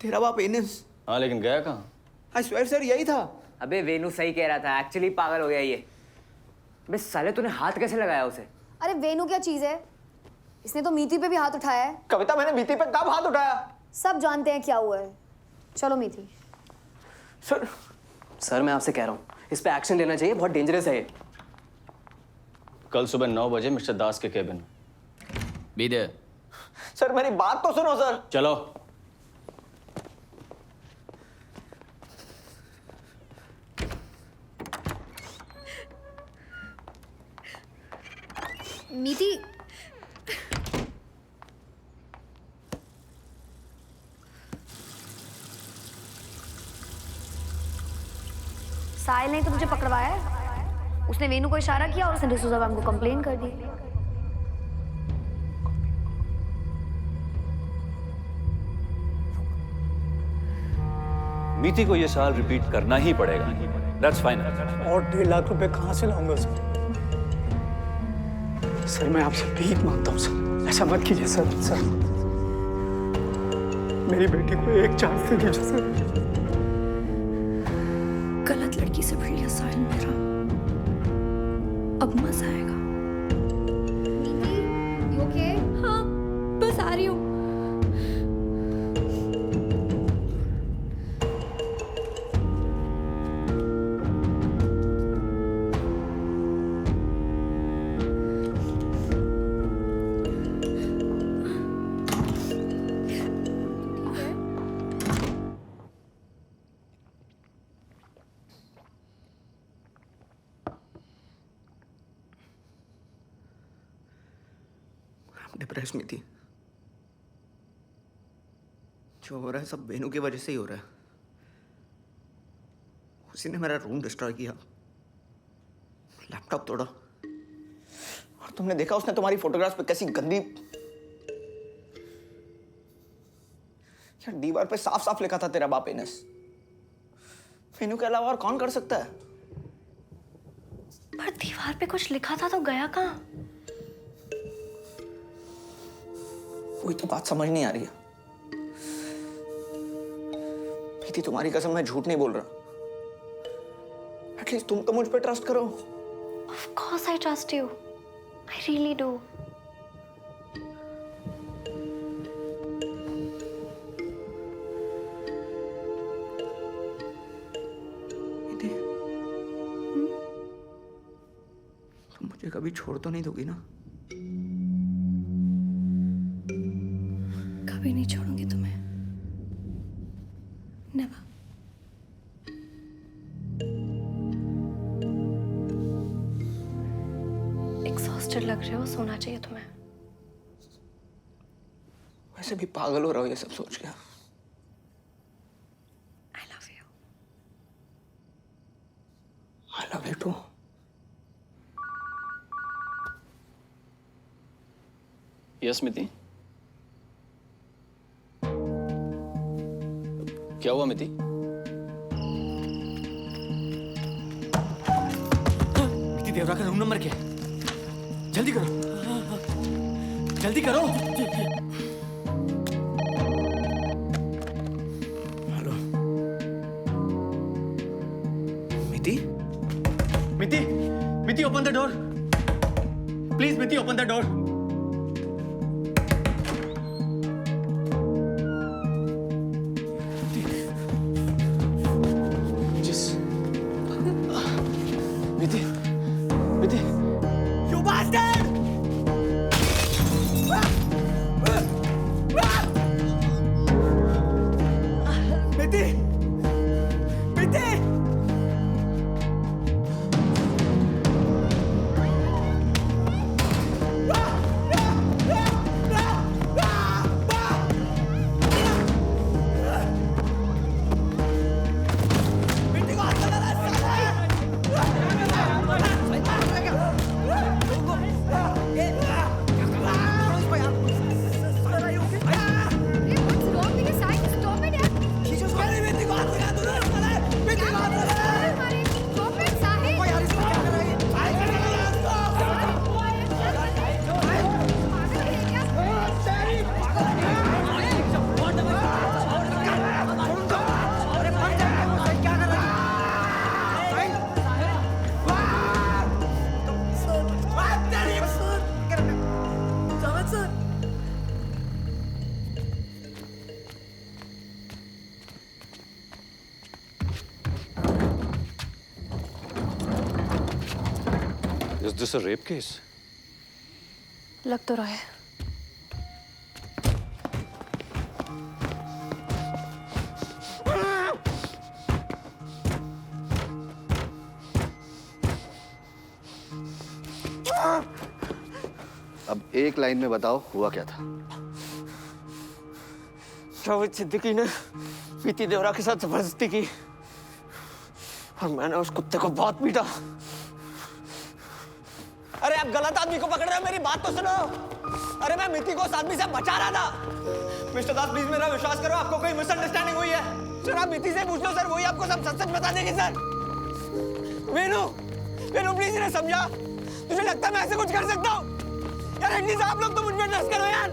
S2: तेरा बाप एनस।
S8: हाँ लेकिन गया कहाँ?
S2: आई स्वेयर सर यही था।
S7: अबे वेनू सही कह रहा था, एक्चुअली पागल हो गया ये। अबे साले तूने हाथ कैसे लगाया उसे?
S12: अरे वेनू क्या चीज है, इसने तो मीति पे भी हाथ उठाया है।
S2: कविता मैंने मीति पे कब हाथ उठाया?
S12: सब जानते हैं क्या हुआ है। चलो मीति।
S14: सर मैं आपसे कह रहा हूँ इस पे एक्शन लेना चाहिए, बहुत डेंजरस है ये।
S8: कल सुबह 9 बजे मिस्टर दास के केबिन बी देयर।
S2: सर मेरी बात तो सुनो सर।
S8: चलो।
S9: मीति
S12: साहिल ने तो मुझे पकड़वाया है। उसने वेनू को इशारा किया और उसने डिसूजा मैम को कंप्लेन कर दी।
S8: मीति को ये साल रिपीट करना ही पड़ेगा। That's fine.
S6: और 1.5 लाख रुपए कहाँ से लाऊंगा सर? सर मैं आपसे भीख मांगता हूँ सर, ऐसा मत कीजिए सर। सर मेरी बेटी को एक चांस दे दीजिए सर।
S3: गलत लड़की से भिड़ लिया साहिल मेरा, अब मजा आएगा।
S9: You okay?
S3: हाँ बस आ रही हूँ।
S2: डिप्रेस में थी। जो हो रहा है सब वेनू की वजह से ही हो रहा है। उसी ने मेरा रूम डिस्ट्रॉय किया, लैपटॉप तोड़ा, और तुमने देखा उसने तुम्हारी फोटोग्राफ्स पे कैसी गंदी यार दीवार पे साफ साफ लिखा था तेरा बाप एनस। वेनू के अलावा और कौन कर सकता है?
S3: पर दीवार पे कुछ लिखा था तो गया कहाँ?
S2: वही तो बात समझ नहीं आ रही है। प्रीति तुम्हारी कसम मैं झूठ नहीं बोल रहा। एटलीस्ट तुम तो मुझ पे ट्रस्ट करो।
S3: Of course I trust you. I really do.
S2: तुम मुझे कभी छोड़ तो नहीं दोगी ना?
S3: कभी नहीं छोड़ूंगी तुम्हें। नेवर। एग्जॉस्टेड लग रहे हो, सोना चाहिए तुम्हें।
S2: वैसे भी पागल हो रहा हो ये सब सोच के।
S3: I love you.
S2: I love you too.
S8: Yes मिति। क्या हुआ मिति?
S14: मिति देवरा का रूम नंबर क्या है? जल्दी करो, जल्दी करो।
S2: हेलो मिति?
S14: मिति, मिति ओपन द डोर प्लीज। मिति ओपन द डोर। मिति, मिति, you bastard! मिति, मिति! Ah!
S8: this a rape case?
S15: लग तो रहा है।
S2: अब एक लाइन में बताओ हुआ क्या था।
S14: जावेद सिद्दीकी ने मीति देवरा के साथ जबरदस्ती की और मैंने उस कुत्ते को बहुत पीटा। अरे आप गलत आदमी को पकड़ रहे हो, मेरी बात तो सुनो। अरे मैं मीति को उस आदमी से बचा रहा था। मिस्टर दास प्लीज मेरा विश्वास करो, आपको कोई मिसअंडरस्टैंडिंग हुई है। सर आप मीति से पूछ लो सर, वही आपको सब सच सच बता देगी सर। वेनु वेनु प्लीज इन्हें समझा। तुझे लगता है मैं ऐसे कुछ कर सकता हूँ? यार एटलीस्ट आप लोग तो मुझ पे ट्रस्ट करो यार।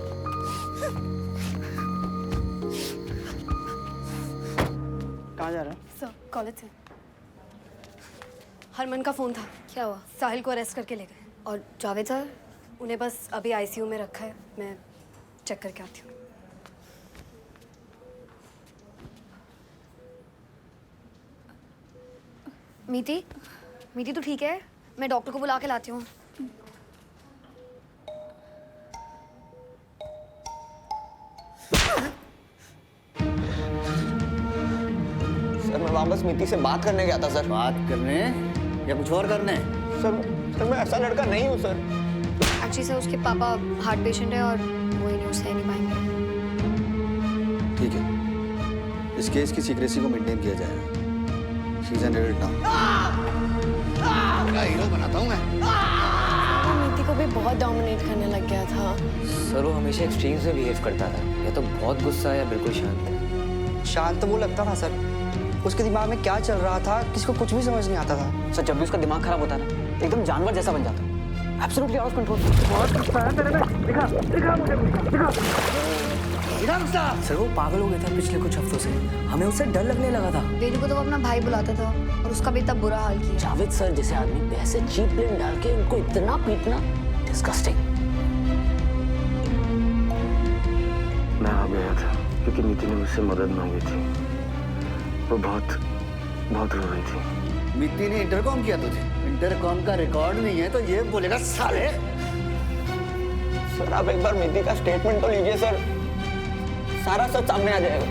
S7: कहाँ जा रहा है?
S15: सर कॉलेज से हरमन का फोन था। क्या हुआ? साहिल को अरेस्ट करके ले गए। और जावेद सर उन्हें बस अभी आईसीयू में रखा है, मैं चेक करके आती हूँ। मीति मीति तो ठीक है, मैं डॉक्टर को बुला के लाती हूँ।
S2: सर मैं वापस मीति से बात करने गया था सर।
S1: बात करने या कुछ और करने?
S2: सर मैं ऐसा लड़का नहीं हूँ सर।
S15: एक्चुअली सर उसके पापा हार्ट पेशेंट है और वो ही न्यूज़ सह नहीं पाएंगे।
S2: ठीक है, इस केस की सीक्रेसी को मेंटेन किया जाएगा। She is an adult now. Hero बनाता हूँ मैं।
S15: मीति को भी बहुत डोमिनेट करने लग गया था।
S14: सर वो हमेशा एक्सट्रीम से बिहेव करता था, या तो बहुत गुस्सा या बिल्कुल शांत।
S2: शांत तो वो लगता था सर, उसके दिमाग में क्या चल रहा था किसी को कुछ भी समझ नहीं आता था।
S14: सर जब भी उसका दिमाग खराब होता ना, एकदम जानवर जैसा बन जाता। Absolutely out of control. Sir वो पागल हो गया था पिछले कुछ हफ्तों से, हमें उससे डर लगने लगा था।
S15: वेनु को तो वो अपना भाई बुलाता था और उसका भी इतना बुरा हाल किया।
S7: जावेद सर जैसे आदमी पे ऐसे चीप प्लेन डाल के उनको इतना पीटना, डिस्गस्टिंग।
S16: मैं आ गया था क्योंकि नीति ने मुझसे मदद मांगी थी। वो बहुत बहुत रो रही थी।
S1: मित्ती ने इंटरकॉम किया तुझे? इंटरकॉम का रिकॉर्ड नहीं है तो ये बोलेगा साले।
S2: सर आप एक बार मीति का स्टेटमेंट तो लीजिए सर, सारा सच सामने आ जाएगा।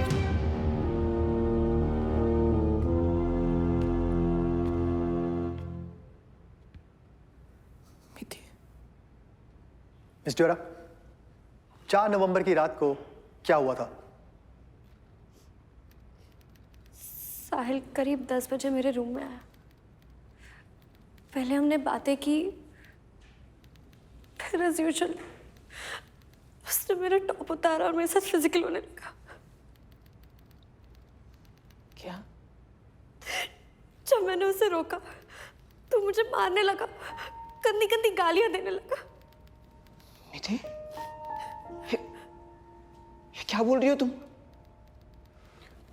S17: मिस जोरा, 4 नवंबर की रात को क्या हुआ था?
S12: साहिल करीब 10 बजे मेरे रूम में आया। पहले हमने बातें की, फिर एज यूजुअल उसने मेरा टॉप उतारा और मेरे साथ फिजिकल होने लगा।
S14: क्या?
S12: जब मैंने उसे रोका तो मुझे मारने लगा, गंदी गंदी गालियां देने लगा।
S2: मीति, ये क्या बोल रही हो तुम?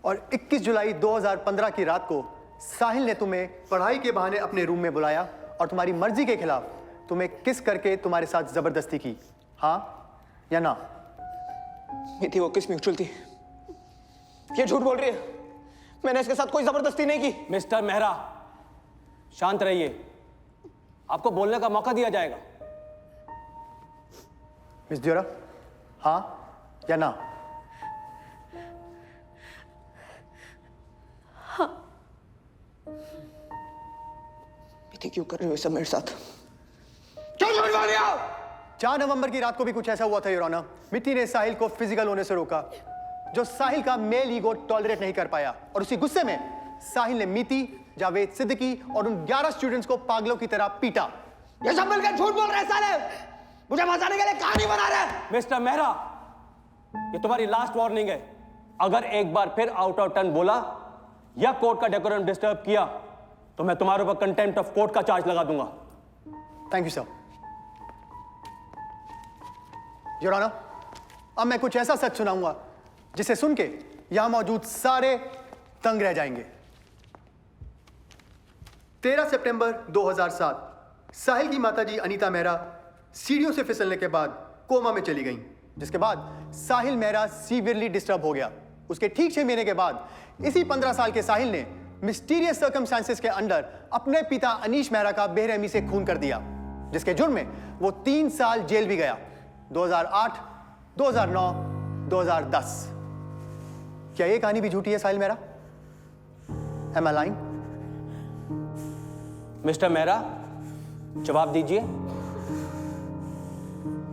S17: और 21 जुलाई 2015 की रात को साहिल ने तुम्हें पढ़ाई के बहाने अपने रूम में बुलाया और तुम्हारी मर्जी के खिलाफ तुम्हें किस करके तुम्हारे साथ जबरदस्ती की, हाँ या ना?
S2: मीति वो किस म्यूचुअल थी? ये झूठ बोल रही है, मैंने इसके साथ कोई जबरदस्ती नहीं की।
S18: मिस्टर मेहरा, शांत रहिए, आपको बोलने का मौका दिया जाएगा।
S17: मिस जोरा, हाँ या ना?
S12: हाँ।
S2: मीति क्यों कर रही हो सब मेरे साथ? क्यों झूठ बोल रही हो?
S17: 4 नवंबर की रात को भी कुछ ऐसा हुआ था योर ऑनर। मित्ती ने साहिल को फिजिकल होने से रोका, जो साहिल का मेल ईगो टॉलरेट नहीं कर पाया, और उसी गुस्से में साहिल ने मित्ती, जावेद सिद्दीकी और उन 11 स्टूडेंट्स को पागलों की तरह पीटा।
S2: ये सब मिलकर झूठ बोल रहे हैं साले, मुझे फंसाने के लिए कहानी बना रहे हैं।
S18: मिस्टर मेहरा, ये तुम्हारी लास्ट वार्निंग है। अगर एक बार फिर आउट ऑफ टर्न बोला या कोर्ट का डेकोरम डिस्टर्ब किया तो मैं तुम्हारे ऊपर कंटेम्प्ट ऑफ कोर्ट का चार्ज लगा दूंगा।
S17: Thank you sir. Your honour, अब मैं कुछ ऐसा सच सुनाऊंगा जिसे सुन के यहां मौजूद सारे दंग रह जाएंगे। 13 सितंबर 2007 साहिल की माताजी अनीता मेहरा सीढ़ियों से फिसलने के बाद कोमा में चली गईं, जिसके बाद साहिल मेहरा सीवियरली डिस्टर्ब हो गया। उसके ठीक 6 महीने के बाद इसी 15 साल के साहिल ने मिस्टीरियस सर्कमस्टांसेस के अंडर अपने पिता अनीश मेहरा का बेरहमी से खून कर दिया। जिसके जुर्म में वो 3 साल जेल भी गया, 2008, 2009, 2010। क्या ये कहानी भी झूठी है Sahil Mehra? Am I lying?
S18: Mister Mehra, जवाब दीजिए।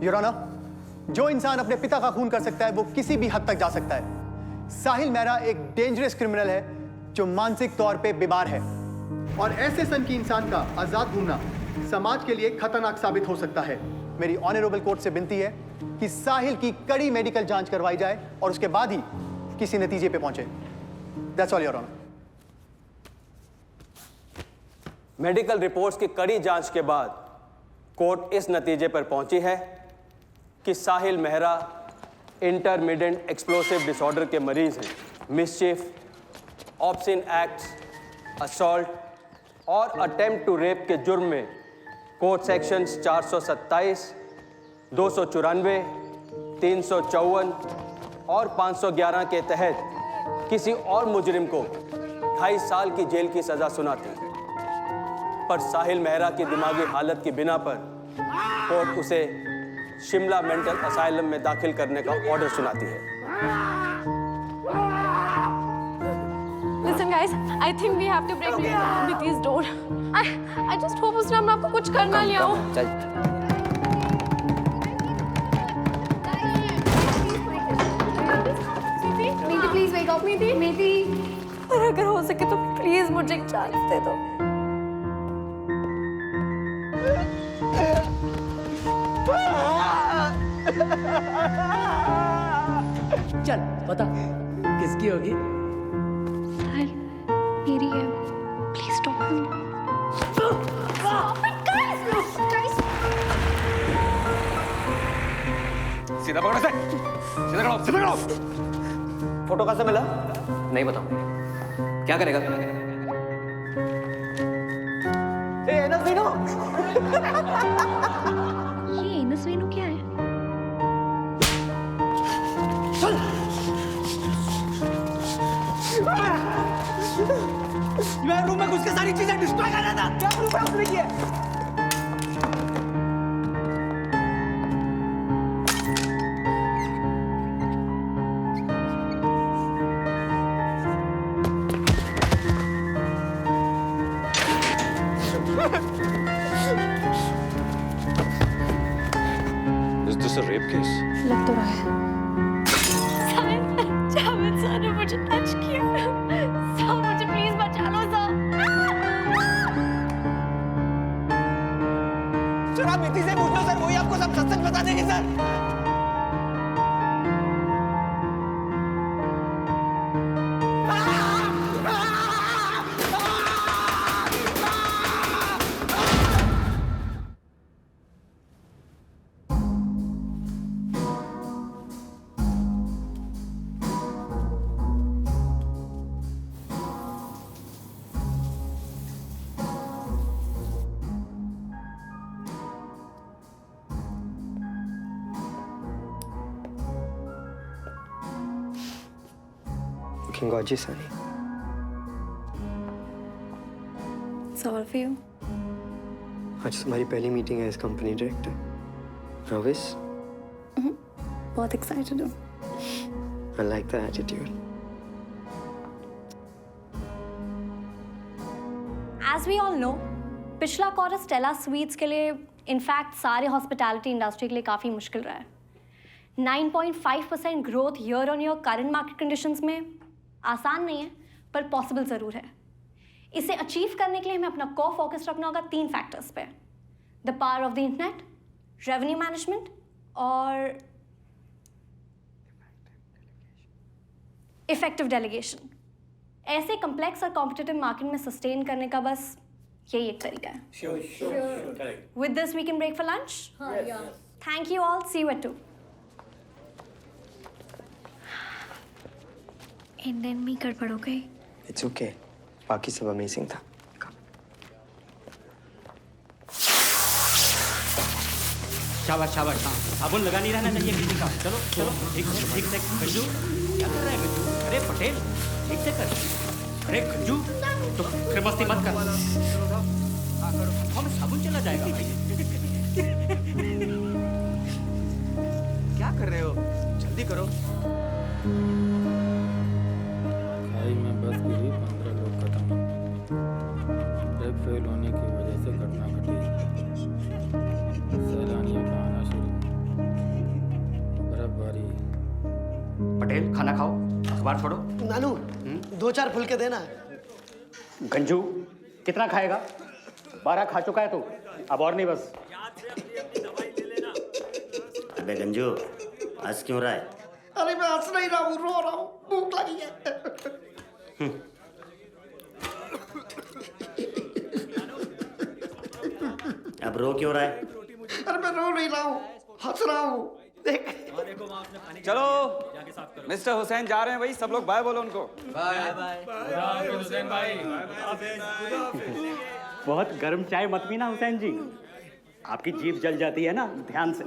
S17: योर ऑनर, जो इंसान अपने पिता का खून कर सकता है वो किसी भी हद तक जा सकता है। साहिल मेहरा एक डेंजरस क्रिमिनल है जो मानसिक तौर पे बीमार है, और ऐसे सनकी इंसान का आजाद घूमना समाज के लिए खतरनाक साबित हो सकता है। मेरी ऑनरेबल कोर्ट से विनती है कि साहिल की कड़ी मेडिकल जांच करवाई जाए और उसके बाद ही किसी नतीजे पे पहुंचे। That's all your honour.
S18: Medical reports की कड़ी जांच के बाद कोर्ट इस नतीजे पर पहुंची है कि साहिल मेहरा इंटरमिटेंट एक्सप्लोसिव डिसऑर्डर के मरीज हैं। मिसचिफ, ऑब्सिन एक्ट्स, असॉल्ट और अटेम्प्ट टू रेप के जुर्म में कोर्ट सेक्शंस 427, 294, 354 और 511 के तहत किसी और मुजरिम को 2.5 साल की जेल की सजा सुनाती, पर साहिल मेहरा की दिमागी हालत की बिना पर कोर्ट उसे शिमला मेंटल असाइलम में दाखिल करने का ऑर्डर सुनाती है।
S12: Listen guys, I think we have to break Miti's door. I just hope उसने हम आपको कुछ करना लिया हो।
S9: मीठी प्लीज वेक अप मीठी मीठी।
S12: और अगर हो सके तो प्लीज मुझे एक चांस दे दो।
S7: चल बता किसकी होगी?
S9: साहिल मेरी है, प्लीज स्टॉप हिम।
S14: सीधा पकड़ो से, सीधा करो, सीधा करो। फोटो कहाँ से मिला? नहीं बताऊंगा। क्या करेगा? ए एनस वेनु।
S9: ये एनस वेनु क्या है?
S14: चल। मैं रूम में घुस के सारी चीजें डिस्ट्रॉय कर रहा था। क्या रूम में उसने किया?
S8: Is this a rape case?
S9: लग तो रहा है।
S12: जावेद सर ने मुझे टच किया। सर मुझे प्लीज बचा लो सर।
S14: सर आप मिति से पूछ लो सर, वही आपको सब सच बता देंगे sir.
S2: Looking gorgeous, honey.
S15: It's all for you.
S2: आज तुम्हारी पहली मीटिंग है एज कंपनी डायरेक्टर। नर्वस?
S15: बहुत एक्साइटेड हूँ।
S2: I like the attitude.
S3: As we all know, पिछला क्वार्टर स्टेला स्वीट्स के लिए इनफैक्ट सारे हॉस्पिटैलिटी इंडस्ट्री के लिए काफ़ी मुश्किल रहा है। 9.5% growth year on year current market conditions में आसान नहीं है, पर पॉसिबल ज़रूर है। इसे अचीव करने के लिए हमें अपना कोर फोकस रखना होगा 3 फैक्टर्स पे: the power of the internet, revenue management और इफेक्टिव डेलीगेशन। ऐसे कम्प्लेक्स और कॉम्पिटिटिव मार्केट में सस्टेन करने का बस यही एक तरीका है। With this we can break for lunch?
S9: Yeah.
S3: Thank you all. See you at 2.
S15: Indian में गड़बड़ हो गई।
S2: It's okay. बाकी सब अमेजिंग था।
S4: शाबाश शाबाश। हाँ साबुन लगा नहीं रहना चाहिए किसी का। चलो चलो ठीक से खज्जू क्या कर रहा है खज्जू? अरे पटेल ठीक से कर। अरे खज्जू तो फिर मस्ती मत कर। हम साबुन चला जाएगा भाई।
S14: क्या कर रहे हो? जल्दी करो।
S19: खाई में बस गिरी, 15 लोग खत्म। ब्रेक फेल होने की वजह से घटना घटी। सैलानियों का आना शुरू। बर्फबारी।
S4: पटेल खाना खाओ, अखबार छोड़ो।
S20: नानू 2-4 फुल के देना।
S4: गंजू कितना खाएगा? 12 खा चुका है तू, अब और नहीं बस।
S21: अबे गंजू हंस क्यों रहा है?
S20: अरे मैं हंस नहीं रहा हूँ, रो रहा हूँ, भूख लगी है।
S21: अब रो क्यों रहा है?
S20: अरे मैं रो नहीं रहा हूँ, हंस रहा हूँ। देख।
S22: चलो मिस्टर हुसैन जा रहे हैं भाई, सब लोग बाय बोलो उनको।
S4: बाय बाय हुसैन भाई। बहुत गर्म चाय मत पीना हुसैन जी, आपकी जीभ जल जाती है ना, ध्यान से।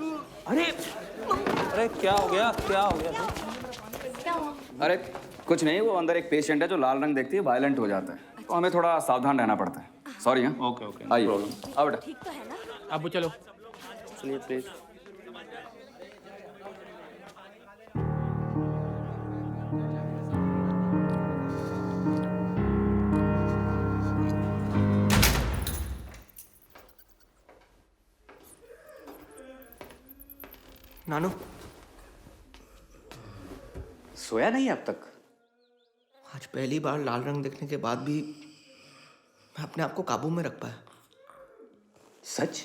S22: अरे अरे क्या हो गया, क्या हो गया?
S3: क्या हुआ?
S22: अरे कुछ नहीं, वो अंदर एक पेशेंट है जो लाल रंग देखती है वायलेंट हो जाता है, तो हमें थोड़ा सावधान रहना पड़ता है। सॉरी। हाँ
S4: ओके ओके,
S22: आइए आओ बेटा।
S3: ठीक तो है ना?
S4: अब चलो
S22: चलिए प्लीज।
S14: नानू
S22: सोया नहीं अब तक?
S14: आज पहली बार लाल रंग देखने के बाद भी मैं अपने आप को काबू में रख पाया।
S22: सच?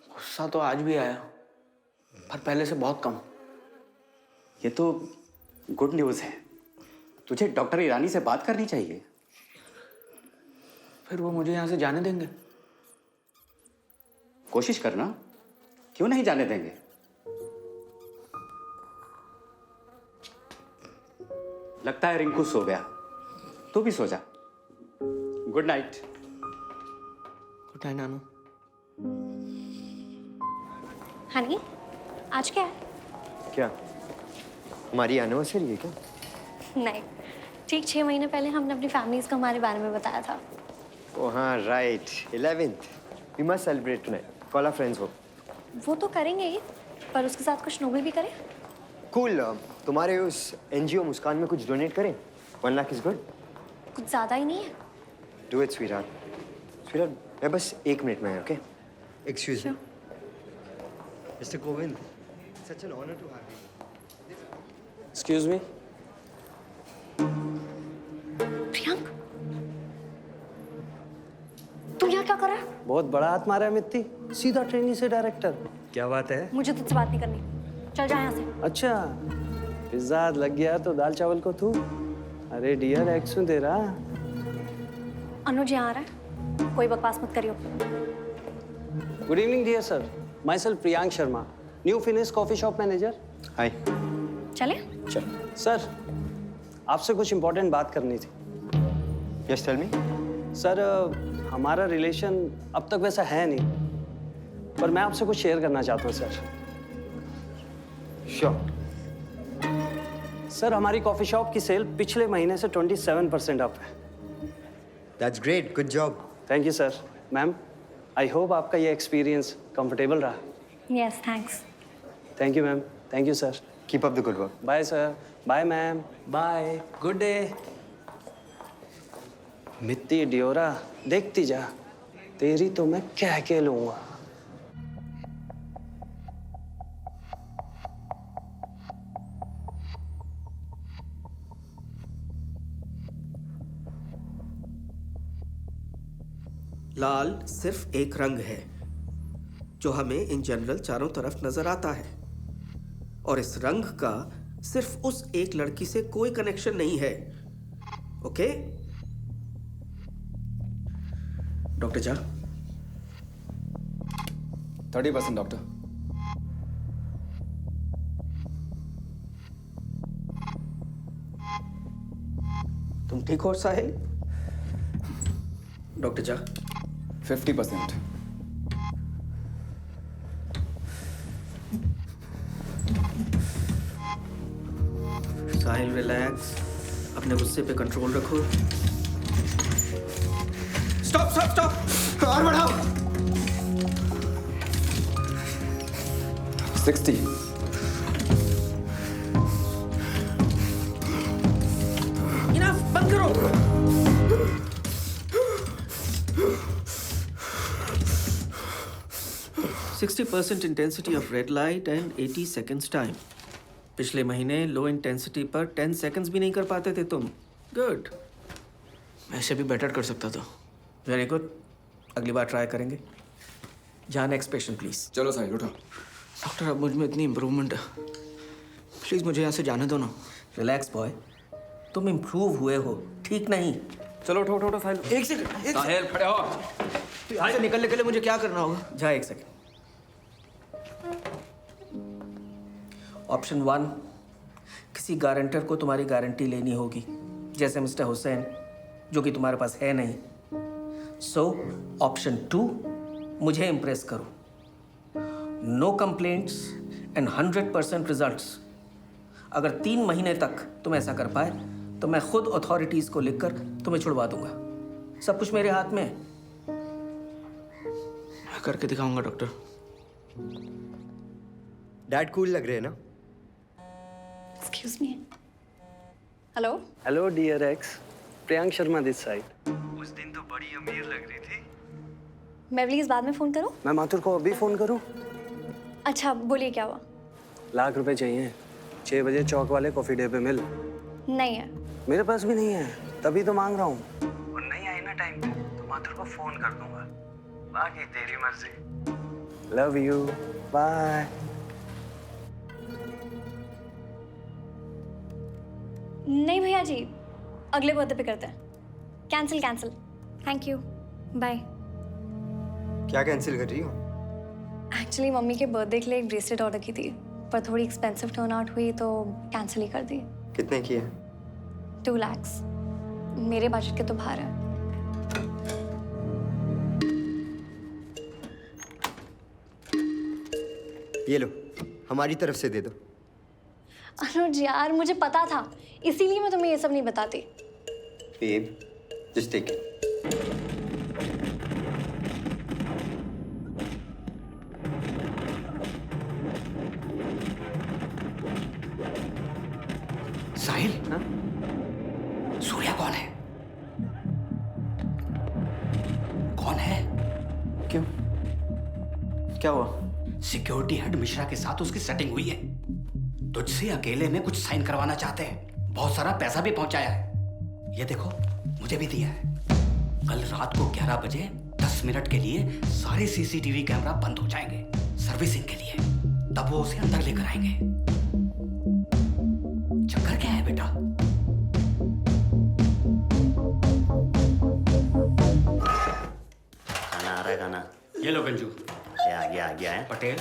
S2: गुस्सा तो आज भी आया, पर पहले से बहुत कम।
S22: ये तो गुड न्यूज़ है। तुझे डॉक्टर ईरानी से बात करनी चाहिए।
S2: फिर वो मुझे यहाँ से जाने देंगे?
S22: कोशिश करना, क्यों नहीं जाने देंगे? लगता है रिंकू सो गया, तू भी सो जा। Good night.
S14: गुड नाइट नानू।
S3: हनी, आज क्या है?
S23: क्या हमारी एनिवर्सरी है क्या?
S3: नहीं, ठीक 6 महीने पहले हमने अपनी फैमिलीज का हमारे बारे में बताया था।
S23: ओ हाँ right, 11th we must celebrate tonight. Call our friends.
S3: वो तो करेंगे ही, पर उसके साथ कुछ नोबल भी करें।
S23: कूल। तुम्हारे उस एनजीओ मुस्कान में कुछ डोनेट करें? 1 लाख इज गुड।
S3: कुछ ज्यादा ही नहीं है।
S23: Do it sweetheart. स्वीटहार्ट मैं बस 1 मिनट में। Okay excuse me mister Kovind, such an honour to have you.
S18: Excuse me.
S3: Priyank, तुम यहाँ क्या कर रहा है?
S6: बहुत बड़ा हाथ मारा है मित्ती, सीधा ट्रेनी से डायरेक्टर। क्या बात है?
S3: मुझे तुझसे बात नहीं करनी, चल जा यहाँ से।
S6: अच्छा, पिज्जा लग गया तो दाल चावल को तू। अरे डियर एक्शन दे रहा।
S3: अनुज यहाँ आ रहा है, कोई बकवास मत करियो।
S6: Good evening dear sir, my self Priyank Sharma, new finish coffee shop manager. Hi.
S3: चले?
S6: चल। सर, आपसे कुछ इम्पोर्टेंट बात करनी थी।
S23: Yes tell me.
S6: सर, हमारा रिलेशन अब तक वैसा है नहीं, पर मैं आपसे कुछ शेयर करना चाहता हूँ सर।
S23: श्योर।
S6: सर, हमारी कॉफी शॉप की सेल पिछले महीने से 27% अप है।
S23: That's great, good job.
S6: Thank you sir. Ma'am, I hope आपका ये एक्सपीरियंस कंफर्टेबल रहा।
S3: Yes, thanks.
S6: Thank you ma'am. Thank you sir.
S23: Keep up the good work.
S6: Bye sir. Bye ma'am. Bye. Good day. Mitti Deora, देखती जा, तेरी तो मैं कह के लूंगा।
S14: लाल सिर्फ एक रंग है जो हमें इन जनरल चारों तरफ नजर आता है, और इस रंग का सिर्फ उस एक लड़की से कोई कनेक्शन नहीं है। Okay doctor Jha?
S22: 30% डॉक्टर।
S14: तुम ठीक हो साहिल? डॉक्टर झा?
S22: 50%।
S14: साहिल रिलैक्स, अपने गुस्से पे कंट्रोल रखो। स्टॉप स्टॉप स्टॉप, और बढ़ाओ। 60.
S7: इनफ, बंद करो। %60 intensity of red light and 80 seconds time. पिछले महीने लो इंटेंसिटी पर 10 सेकेंड्स भी नहीं कर पाते थे तुम। गुड। ऐसे भी बेटर कर सकता था। वेरी गुड, अगली बार ट्राई करेंगे। जहाँ नेक्स्ट पेशेंट प्लीज।
S22: चलो साहिल उठो।
S7: डॉक्टर, अब मुझ में इतनी इम्प्रूवमेंट है, प्लीज मुझे यहाँ से जाने दो ना। रिलैक्स बॉय, तुम इम्प्रूव हुए हो, ठीक नहीं।
S22: चलो उठो उठो उठो साहिल।
S7: एक सेकंड।
S22: साहिल खड़े हो।
S7: तो यहाँ से निकलने के लिए मुझे क्या करना होगा? जा एक सेकंड। ऑप्शन 1, किसी गारंटर को तुम्हारी गारंटी लेनी होगी, जैसे मिस्टर हुसैन, जो कि तुम्हारे पास है नहीं। सो ऑप्शन 2, मुझे इम्प्रेस करो। No complaints and 100% results. अगर 3 महीने तक तुम ऐसा कर पाए तो मैं खुद अथॉरिटीज को लिखकर तुम्हें छुड़वा दूंगा। सब कुछ मेरे हाथ में है। मैं करके दिखाऊंगा डॉक्टर।
S23: डैड कूल लग रहे हैं ना?
S15: Excuse me. Hello.
S6: Hello dear ex, Priyank Sharma this side.
S23: उस दिन तो बड़ी अमीर लग रही थी।
S15: मैं प्लीज बाद में फोन करूं?
S6: मैं माथुर को अभी फोन करूं?
S15: अच्छा बोलिए, क्या हुआ?
S6: लाख रुपए चाहिए, 6 बजे चौक वाले कॉफी डे पे मिल।
S15: नहीं है।
S6: मेरे पास भी नहीं है, तभी तो मांग रहा हूँ। और नहीं आई ना टाइम पे तो माथुर को फोन कर दूंगा। बाकी तेरी मर्जी। Love you, bye.
S3: नहीं भैया जी, अगले बर्थडे पे करते हैं। Cancel cancel. Thank you, bye.
S23: क्या कैंसिल कर रही हो?
S3: एक्चुअली मम्मी के बर्थडे के लिए एक ब्रेसलेट ऑर्डर की थी, पर थोड़ी एक्सपेंसिव टर्न आउट हुई तो कैंसिल ही कर दी।
S23: कितने की है?
S3: 2 lakhs। मेरे बजट के तो बाहर है।
S23: ये लो, हमारी तरफ से दे दो।
S3: अनुज यार, मुझे पता था, इसीलिए मैं तुम्हें ये सब नहीं बताती।
S23: Babe, just take it.
S4: Sahil, Surya कौन है? कौन है?
S7: क्यों? क्या हुआ?
S4: सिक्योरिटी हेड मिश्रा के साथ उसकी सेटिंग हुई है। तुझसे अकेले में कुछ साइन करवाना चाहते हैं। बहुत सारा पैसा भी पहुंचाया है। ये देखो, मुझे भी दिया है। कल रात को 11 बजे 10 मिनट के लिए सारे सीसीटीवी कैमरा बंद हो जाएंगे सर्विसिंग के लिए। तब वो उसे अंदर लेकर आएंगे। चक्कर क्या है बेटा?
S21: खाना आ रहा है, खाना।
S4: ये लो गंजू।
S21: आ गया है।
S4: पटेल,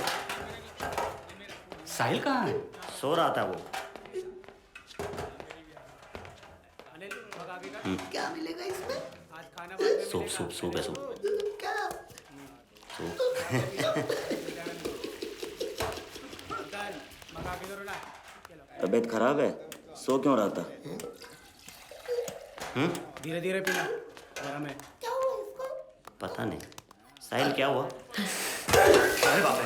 S4: साहिल कहाँ है?
S21: सो रहा था वो।
S20: क्या मिलेगा इसमें?
S21: सूप है सूप। तबीयत खराब है, सो क्यों रहा था?
S4: धीरे धीरे पीना। गरम है।
S21: पता नहीं। साहिल क्या हुआ?
S4: अरे बाप रे।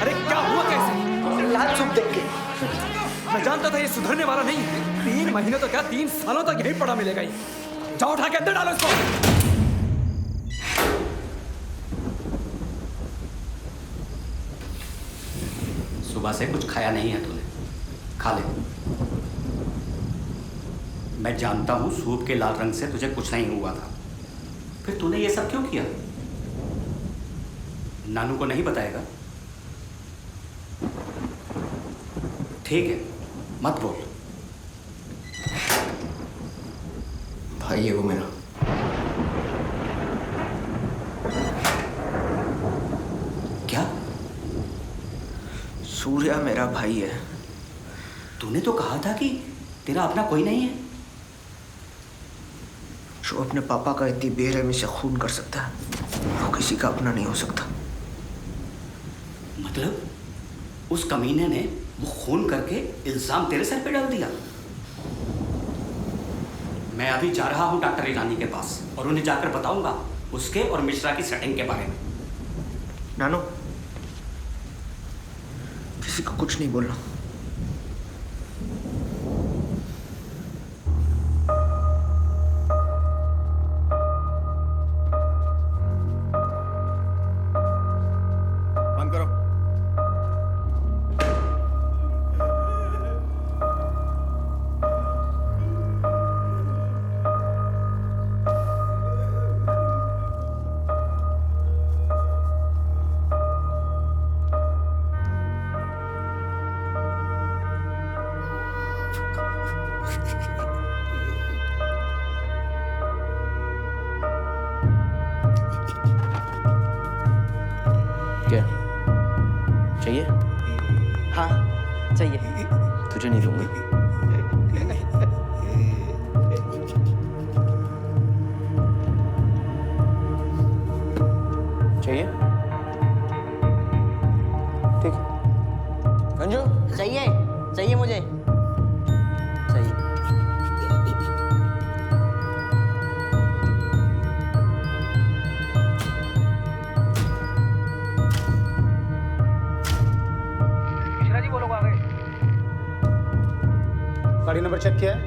S7: अरे क्या हुआ कैसे? लाल सूप देख के मैं जानता था ये सुधरने वाला नहीं है। 3 महीने तो क्या 3 सालों तक यहीं पड़ा मिलेगा ये। जाओ उठा के अंदर डालो इसको।
S4: सुबह से कुछ खाया नहीं है तूने, खा ले। मैं जानता हूं सूप के लाल रंग से तुझे कुछ नहीं हुआ था, फिर तूने ये सब क्यों किया? नानू को नहीं बताएगा? ठीक है, मत बोल।
S2: भाई है वो मेरा।
S4: क्या?
S2: सूर्या मेरा भाई है।
S4: तूने तो कहा था कि तेरा अपना कोई नहीं है।
S2: जो अपने पापा का इतनी बेरहमी से खून कर सकता है, वो किसी का अपना नहीं हो सकता।
S4: मतलब उस कमीने ने वो खून करके इल्जाम तेरे सर पे डाल दिया? मैं अभी जा रहा हूं डॉक्टर ईरानी के पास और उन्हें जाकर बताऊंगा उसके और मिश्रा की सेटिंग के बारे में।
S2: नानो, किसी को कुछ नहीं बोलना।
S10: बंद करो।
S2: क्या चाहिए?
S7: हाँ चाहिए।
S2: तुझे नहीं दूंगा। चाहिए? ठीक। अंजू
S7: चाहिए चाहिए मुझे चाहिए।
S6: मिश्रा जी वो लोग आ गए।
S5: गाड़ी नंबर चेक किया है?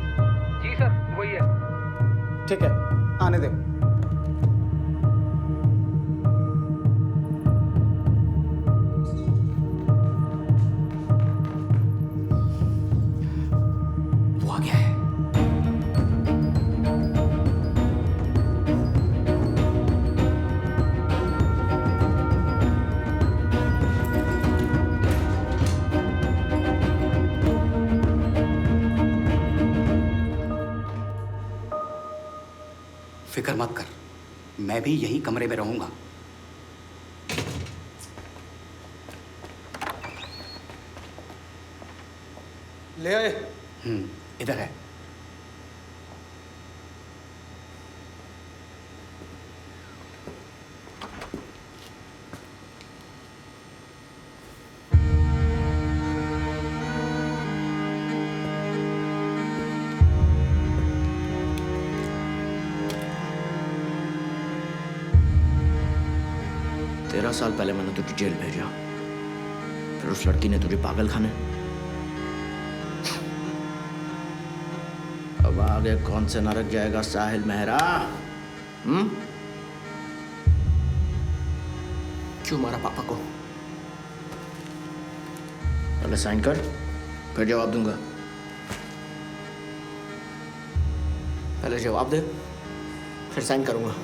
S6: जी सर वही है।
S5: ठीक है, आने दे।
S4: वो आ गया है। फिक्र मत कर, मैं भी यही कमरे में रहूंगा।
S6: ले आए।
S4: इधर है।
S2: तेरह साल पहले मैंने तुझे जेल भेजा, फिर उस लड़की ने तुझे पागल खाने। अब आगे कौन से नरक जाएगा साहिल मेहरा? क्यों मारा पापा को? पहले साइन कर, फिर जवाब दूंगा। पहले जवाब दे, फिर साइन करूंगा।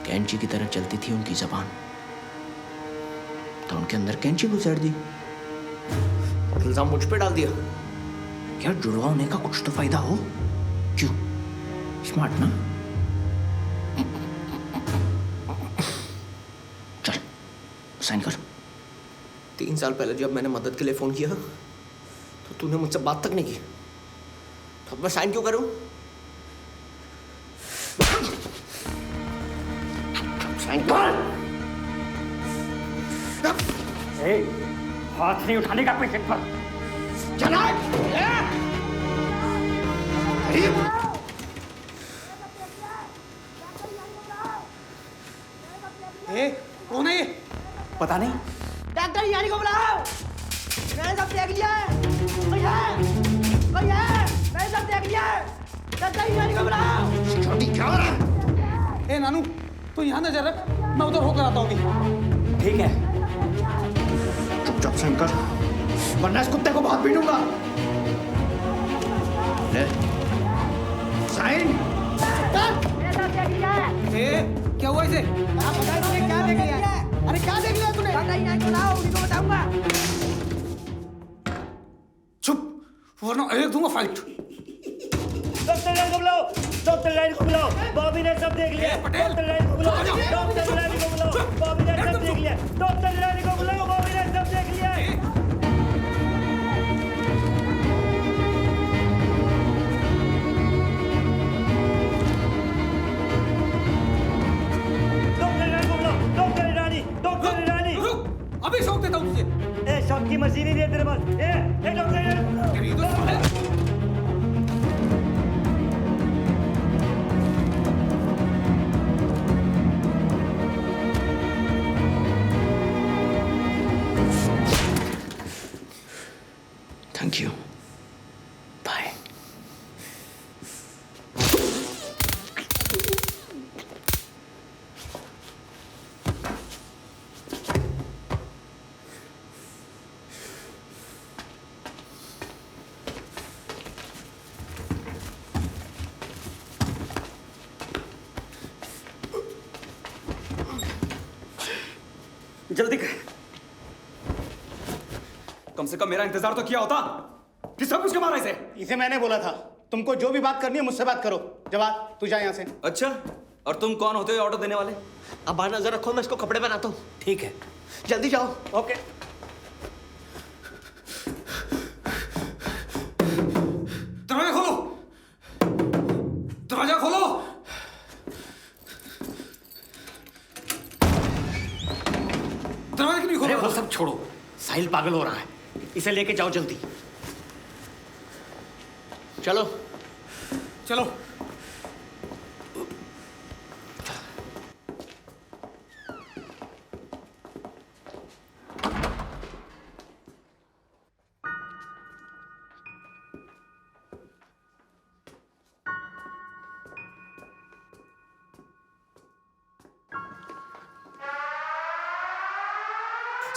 S2: कैंची की तरह चलती थी उनकी जबान, तो उनके अंदर कैंची गुजर दी और इल्जाम मुझ पे डाल दिया। क्या जुड़वा होने का कुछ तो फायदा हो? क्यों? स्मार्ट ना? चल साइन कर। 3 साल पहले जब मैंने मदद के लिए फोन किया तो तूने मुझसे बात तक नहीं की, तो अब मैं साइन क्यों करूं? साइन कर।
S4: हाथ नहीं उठाने का पेशेंट पर।
S2: चला।
S6: कौन है?
S4: पता नहीं।
S7: डॉक्टर ईरानी को बुलाओ। मैंने सब देख लिया है। भैया भैया मैंने सब देख लिया है। डॉक्टर ईरानी को बुलाओ।
S2: छोटी क्या हो रहा है?
S6: ए नानू तू यहाँ नजर रख, मैं उधर होकर आता हूँ अभी।
S4: ठीक है।
S2: चुपचाप साइन कर, वरना इस कुत्ते को बहुत पीटूंगा। ले साइन।
S7: मैंने सब देख लिया है।
S6: ए क्या हुआ इसे?
S7: आप बताओ तूने क्या देख लिया है? अरे क्या देख लिया तूने? डॉक्टर ईरानी को बुलाओ, उन्हीं को बताऊंगा।
S6: चुप, वरना एक दूंगा फाइट।
S21: डॉक्टर लाइन को बुलाओ, डॉक्टर लाइन को बुलाओ, बॉबी ने सब देख लिया। डॉक्टर लाइन को बुलाओ, डॉक्टर लाइन को बुलाओ, बॉबी ने सब देख लिया। डॉक्टर लाइन को बुलाओ, बॉबी ने सब देख लिया।
S4: अभी शौक देता हूँ तुझे।
S21: ए शौक की मशीन ही नहीं है तेरे पास। ए डॉक्टर
S4: तेरी तो साले।
S2: Thank you. बाय।
S22: जल्दी कर। कम से कम मेरा इंतजार तो किया होता। किसने पूछ के मारा इसे?
S5: इसे मैंने बोला था, तुमको जो भी बात करनी है मुझसे बात करो। जवाब तू जा यहाँ से।
S22: अच्छा, और तुम कौन होते हो ऑर्डर देने वाले?
S14: अब बाहर नजर रखो, मैं इसको कपड़े पहनाता हूँ।
S22: ठीक है,
S14: जल्दी जाओ।
S22: ओके।
S4: दरवाजा खोलो, दरवाजा खोलो। दरवाजा क्यों नहीं खोल? अरे वो सब छोड़ो, साहिल पागल हो रहा है, इसे लेके जाओ जल्दी।
S14: चलो
S4: चलो।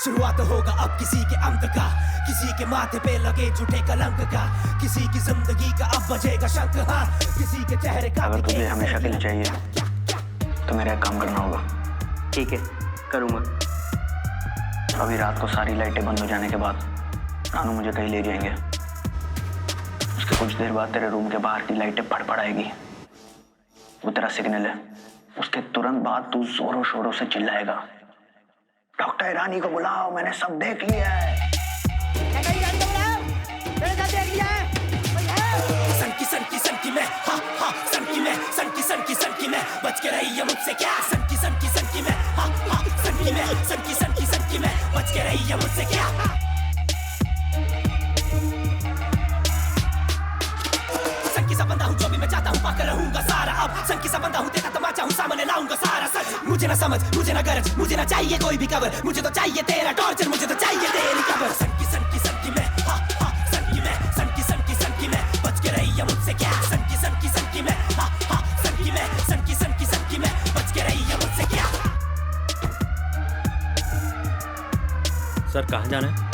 S11: शुरुआत होगा अब किसी के अंत का, किसी के माथे पे लगे झूठे कलंक का, किसी की जिंदगी का अब बजेगा शंख। हाँ, किसी के चेहरे का।
S2: अगर तुझे हमेशा के लिए चाहिए तो मेरा एक काम करना होगा।
S7: ठीक है, करूँगा।
S2: अभी रात को सारी लाइटें बंद हो जाने के बाद रानू मुझे कहीं ले जाएंगे। उसके कुछ देर बाद तेरे रूम के बाहर की लाइटें फड़फड़ाएगी। वो तेरा सिग्नल है। उसके तुरंत बाद तू जोरों शोरों से चिल्लाएगा, डॉक्टर ईरानी को बुलाओ, मैंने सब देख लिया है।
S11: सनकी मैं, हाँ हाँ सनकी मैं, सनकी मैं, बच के रही है मुझसे क्या? सनकी मैं, हाँ हाँ सनकी मैं, सनकी मैं, बच के रही है मुझसे क्या? सनकी सा बंदा हूँ, जो भी मैं चाहता हूँ पाकर रहूंगा सारा। अब सनकी सा बंदा हूँ, तेरा तमाचा हूँ, सामने लाऊंगा सारा सच। मुझे ना समझ, मुझे ना गरज, मुझे ना चाहिए कोई भी कवर, मुझे तो चाहिए तेरा टॉर्चर, मुझे तो चाहिए तेरी कबर। सनकी मैं, हाँ हाँ सनकी मैं, सनकी मैं, बच के रही है मुझसे क्या? सनकी मैं, हाँ हाँ सनकी मैं, सनकी मैं, बच के रही है मुझसे क्या?
S19: सर कहाँ जाना है?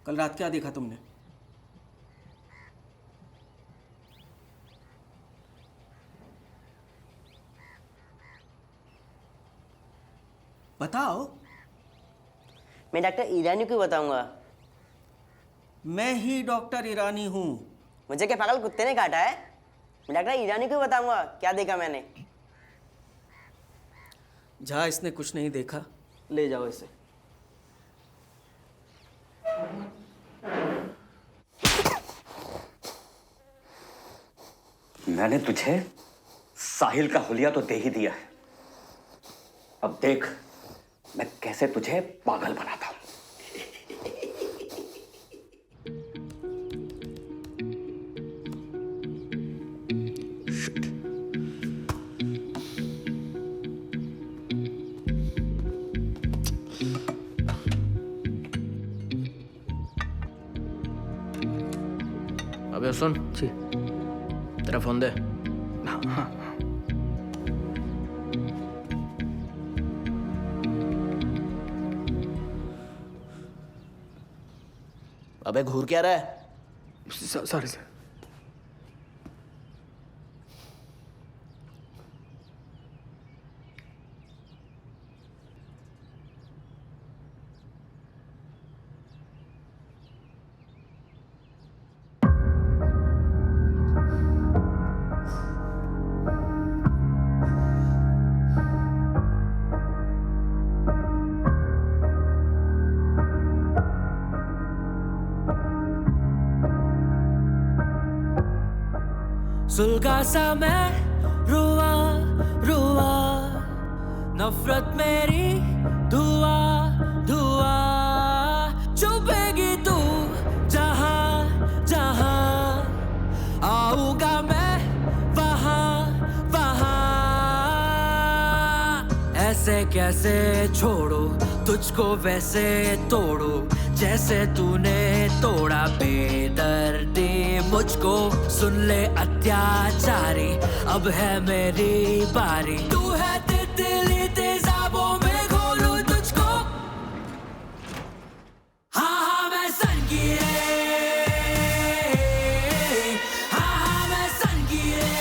S7: कल रात क्या देखा तुमने? बताओ।
S13: मैं डॉक्टर ईरानी को बताऊंगा।
S7: मैं ही डॉक्टर ईरानी हूँ।
S13: मुझे क्या पागल कुत्ते ने काटा है? मैं डॉक्टर ईरानी को बताऊंगा क्या देखा मैंने।
S7: जहाँ इसने कुछ नहीं देखा, ले जाओ इसे।
S4: मैंने तुझे साहिल का हुलिया तो दे ही दिया है, अब देख मैं कैसे तुझे पागल बनाता हूं।
S14: अबे सुन, तेरा फोन दे। अबे घूर क्या रहा है?
S2: Sorry sir.
S11: सुलगा सा मैं रुआ रुआ, नफरत मेरी धुआ धुआ, चुपेगी तू जहां जहां, आऊंगा मैं वहां वहां। ऐसे कैसे छोड़ू तुझको, वैसे तोड़ू जैसे तूने तोड़ा बेदर्दी मुझको। सुन ले अत्याचारी, अब है मेरी बारी, तू है तितली तेजाबों में घोलूं तुझको। हाँ हाँ मैं संगीरे, हाँ हाँ मैं संगीरे,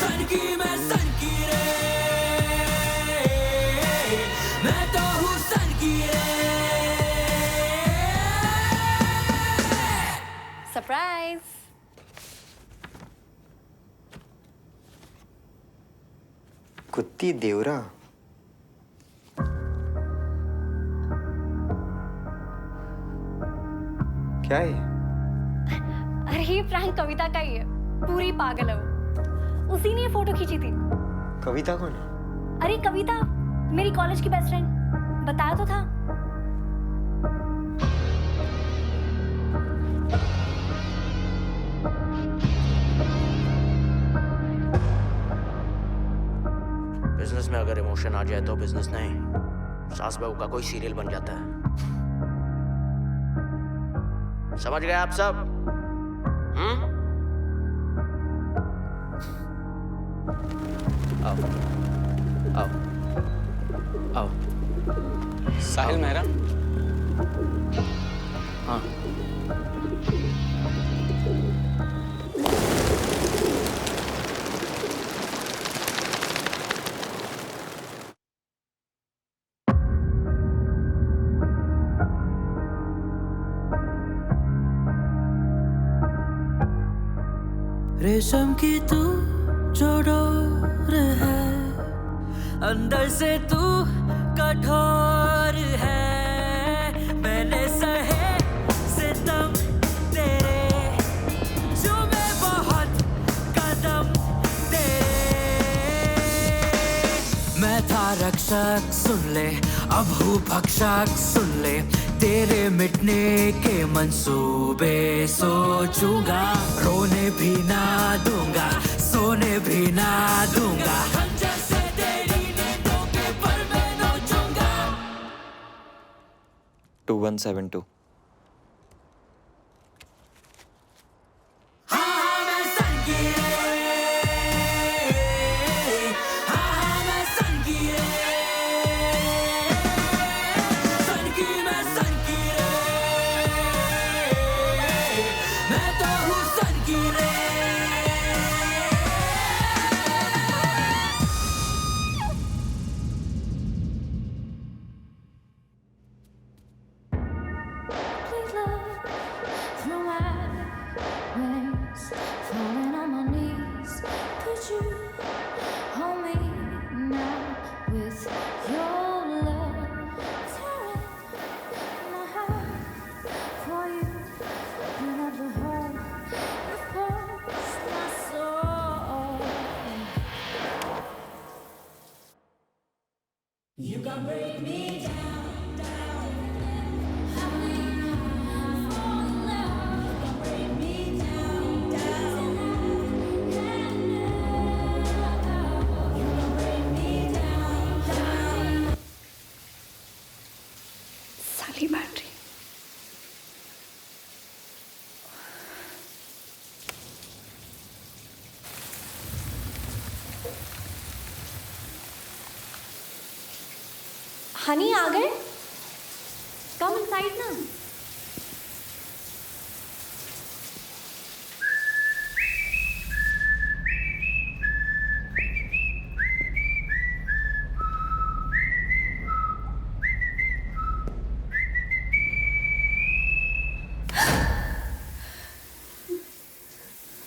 S11: सनकी मैं संगीरे, मैं तो हूँ संगीरे।
S3: सरप्राइज।
S23: कुत्ती देवरा। क्या है?
S3: अरे ये प्रैंक कविता का ही है, पूरी पागल है वो। उसी ने ये फोटो खींची थी।
S23: कविता कौन?
S3: अरे कविता मेरी कॉलेज की बेस्ट फ्रेंड, बताया तो था।
S14: बिजनेस में अगर इमोशन आ जाए तो बिजनेस नहीं, सास बहू का कोई सीरियल बन जाता है। समझ गए आप सब? आओ आओ आओ।
S18: साहिल मेहरा।
S14: हाँ
S11: रेशम की तू जो डोर है, अंदर से तू कठोर है। मैंने सहे सितम तेरे, चूमे बहुत कदम तेरे। मैं था रक्षक सुन ले, अब हूँ भक्षक सुन ले, तेरे मिटने के मंसूबे सोचूंगा। रोने भी ना दूंगा, सोने भी ना दूंगा, खंजर से तेरी नींदों के पर मैं नोचूंगा।
S23: 2172।
S3: साली बैटरी। हनी आ गए? कम इनसाइड ना।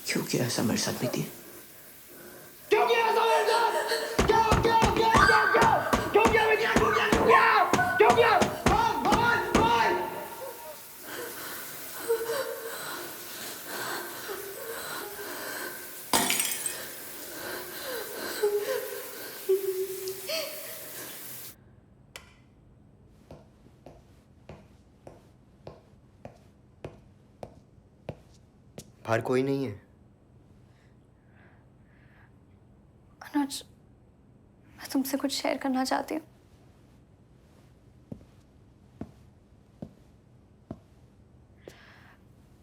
S2: क्यों किया ऐसा मेरे साथ मीति?
S11: क्यों किया ऐसा मेरे साथ? क्यों क्यों क्यों क्यों क्यों क्यों किया मैं क्या क्यों किया क्यों किया क्यों किया बोल
S23: बाहर कोई नहीं है।
S3: अनुज, मैं तुमसे कुछ शेयर करना चाहती हूँ।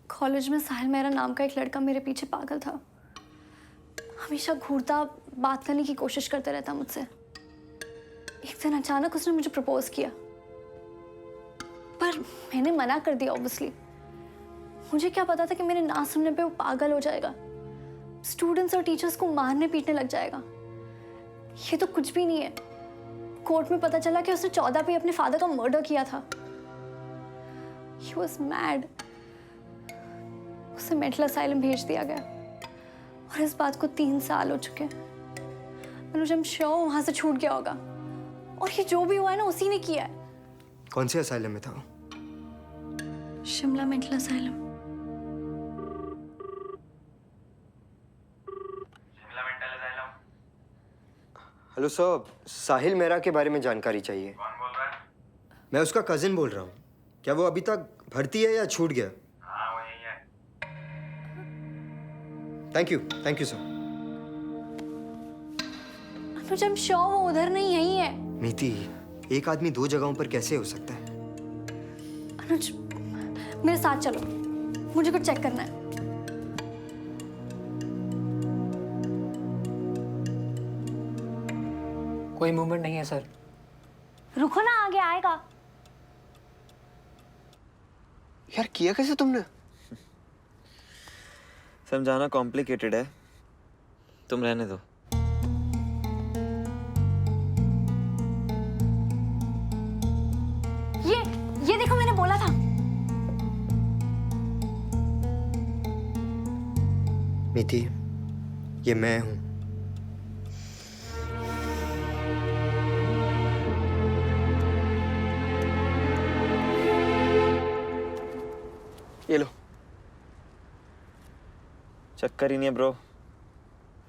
S3: कॉलेज में साहिल मेहरा नाम का एक लड़का मेरे पीछे पागल था। हमेशा घूरता, बात करने की कोशिश करता रहता मुझसे। एक दिन अचानक उसने मुझे प्रपोज किया, पर मैंने मना कर दिया ऑब्वियसली। मुझे क्या पता था कि मेरे ना सुनने पे वो पागल हो जाएगा, स्टूडेंट्स और टीचर्स को मारने पीटने लग जाएगा। ये तो कुछ भी नहीं है। कोर्ट में पता चला कि उसने 14 पे अपने फादर का मर्डर किया था। He was mad. उसे मेंटल असाइलम भेज दिया गया और इस बात को 3 साल हो चुके हैं। अनुज, I'm sure वहां से छूट गया होगा और ये जो भी हुआ है ना उसी ने किया है।
S23: कौन से असाइलम में था वो?
S3: Shimla mental asylum.
S23: Hello sir, Sahil Mehra के बारे में जानकारी चाहिए।
S1: कौन बोल रहा है?
S23: मैं उसका कजिन बोल रहा हूँ। क्या वो अभी तक भर्ती है या छूट गया?
S1: हाँ वो यही है।
S23: Thank you sir.
S3: Anuj, I'm sure वो उधर नहीं, यही है।
S23: मीति, एक आदमी 2 जगहों पर कैसे हो सकता है?
S3: अनुज, मेरे साथ चलो, मुझे कुछ चेक करना है।
S16: कोई मूवमेंट नहीं है सर।
S3: रुको ना, आगे आएगा।
S2: यार किया कैसे तुमने?
S17: समझाना कॉम्प्लिकेटेड है, तुम रहने दो।
S3: ये देखो, मैंने बोला था।
S23: मीति, ये मैं हूं।
S2: ये लो।
S17: चक्कर ही नहीं है ब्रो,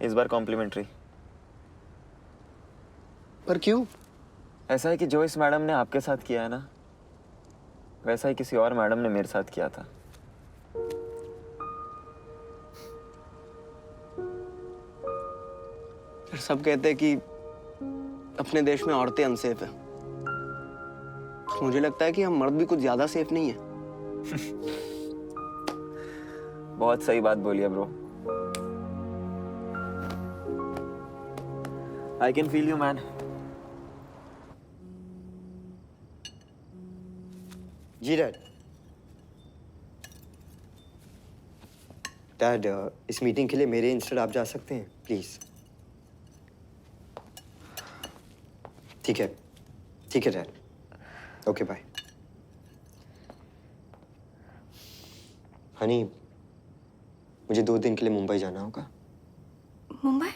S17: इस बार कॉम्प्लीमेंट्री।
S2: पर क्यों?
S17: ऐसा है कि जो इस मैडम ने आपके साथ किया है ना, वैसा ही किसी और मैडम ने मेरे साथ किया था।
S2: सब कहते हैं कि अपने देश में औरतें अनसेफ है। मुझे लगता है कि हम मर्द भी कुछ ज्यादा सेफ नहीं है।
S17: बहुत सही बात बोली है bro. I can feel you man.
S23: जी डैड। डैड, इस मीटिंग के लिए मेरे इंस्टेड आप जा सकते हैं प्लीज? ठीक है डैड। Okay bye. हनी, मुझे 2 दिन के लिए मुंबई जाना होगा।
S3: Mumbai?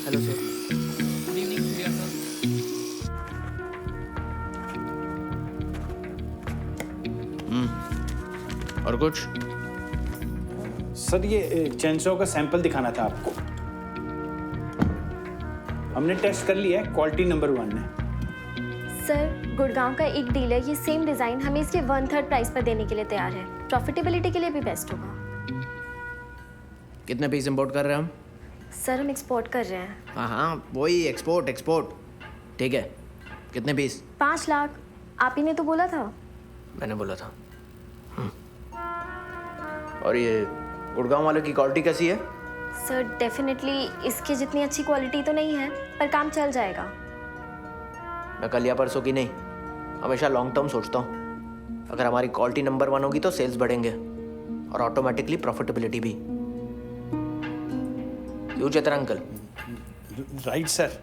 S23: Hello sir.
S24: Good evening Surya sir.
S25: और कुछ?
S5: सर ये चेंसो का सैंपल दिखाना था आपको। हमने टेस्ट कर लिया है, क्वालिटी नंबर 1 है।
S1: सर गुड़गांव का एक डीलर ये सेम डिजाइन हमें इसके 1/3 प्राइस पर देने के लिए तैयार है। प्रॉफिटेबिलिटी के लिए भी बेस्ट होगा।
S2: कितने पीस इंपोर्ट कर रहे हैं हम?
S1: सर हम एक्सपोर्ट कर रहे हैं।
S2: हाँ वही एक्सपोर्ट। ठीक है, कितने पीस?
S1: 5 लाख। आप ही ने तो बोला था।
S2: मैंने बोला था। और ये गुड़गांव वाले की क्वालिटी कैसी है?
S1: सर डेफिनेटली इसकी जितनी अच्छी क्वालिटी तो नहीं है, पर काम चल जाएगा।
S2: मैं कल या परसों की नहीं, हमेशा लॉन्ग टर्म सोचता हूँ। अगर हमारी क्वालिटी नंबर 1 होगी तो सेल्स बढ़ेंगे और ऑटोमेटिकली प्रॉफिटेबिलिटी भी। क्यों चेतन अंकल?
S5: Right sir.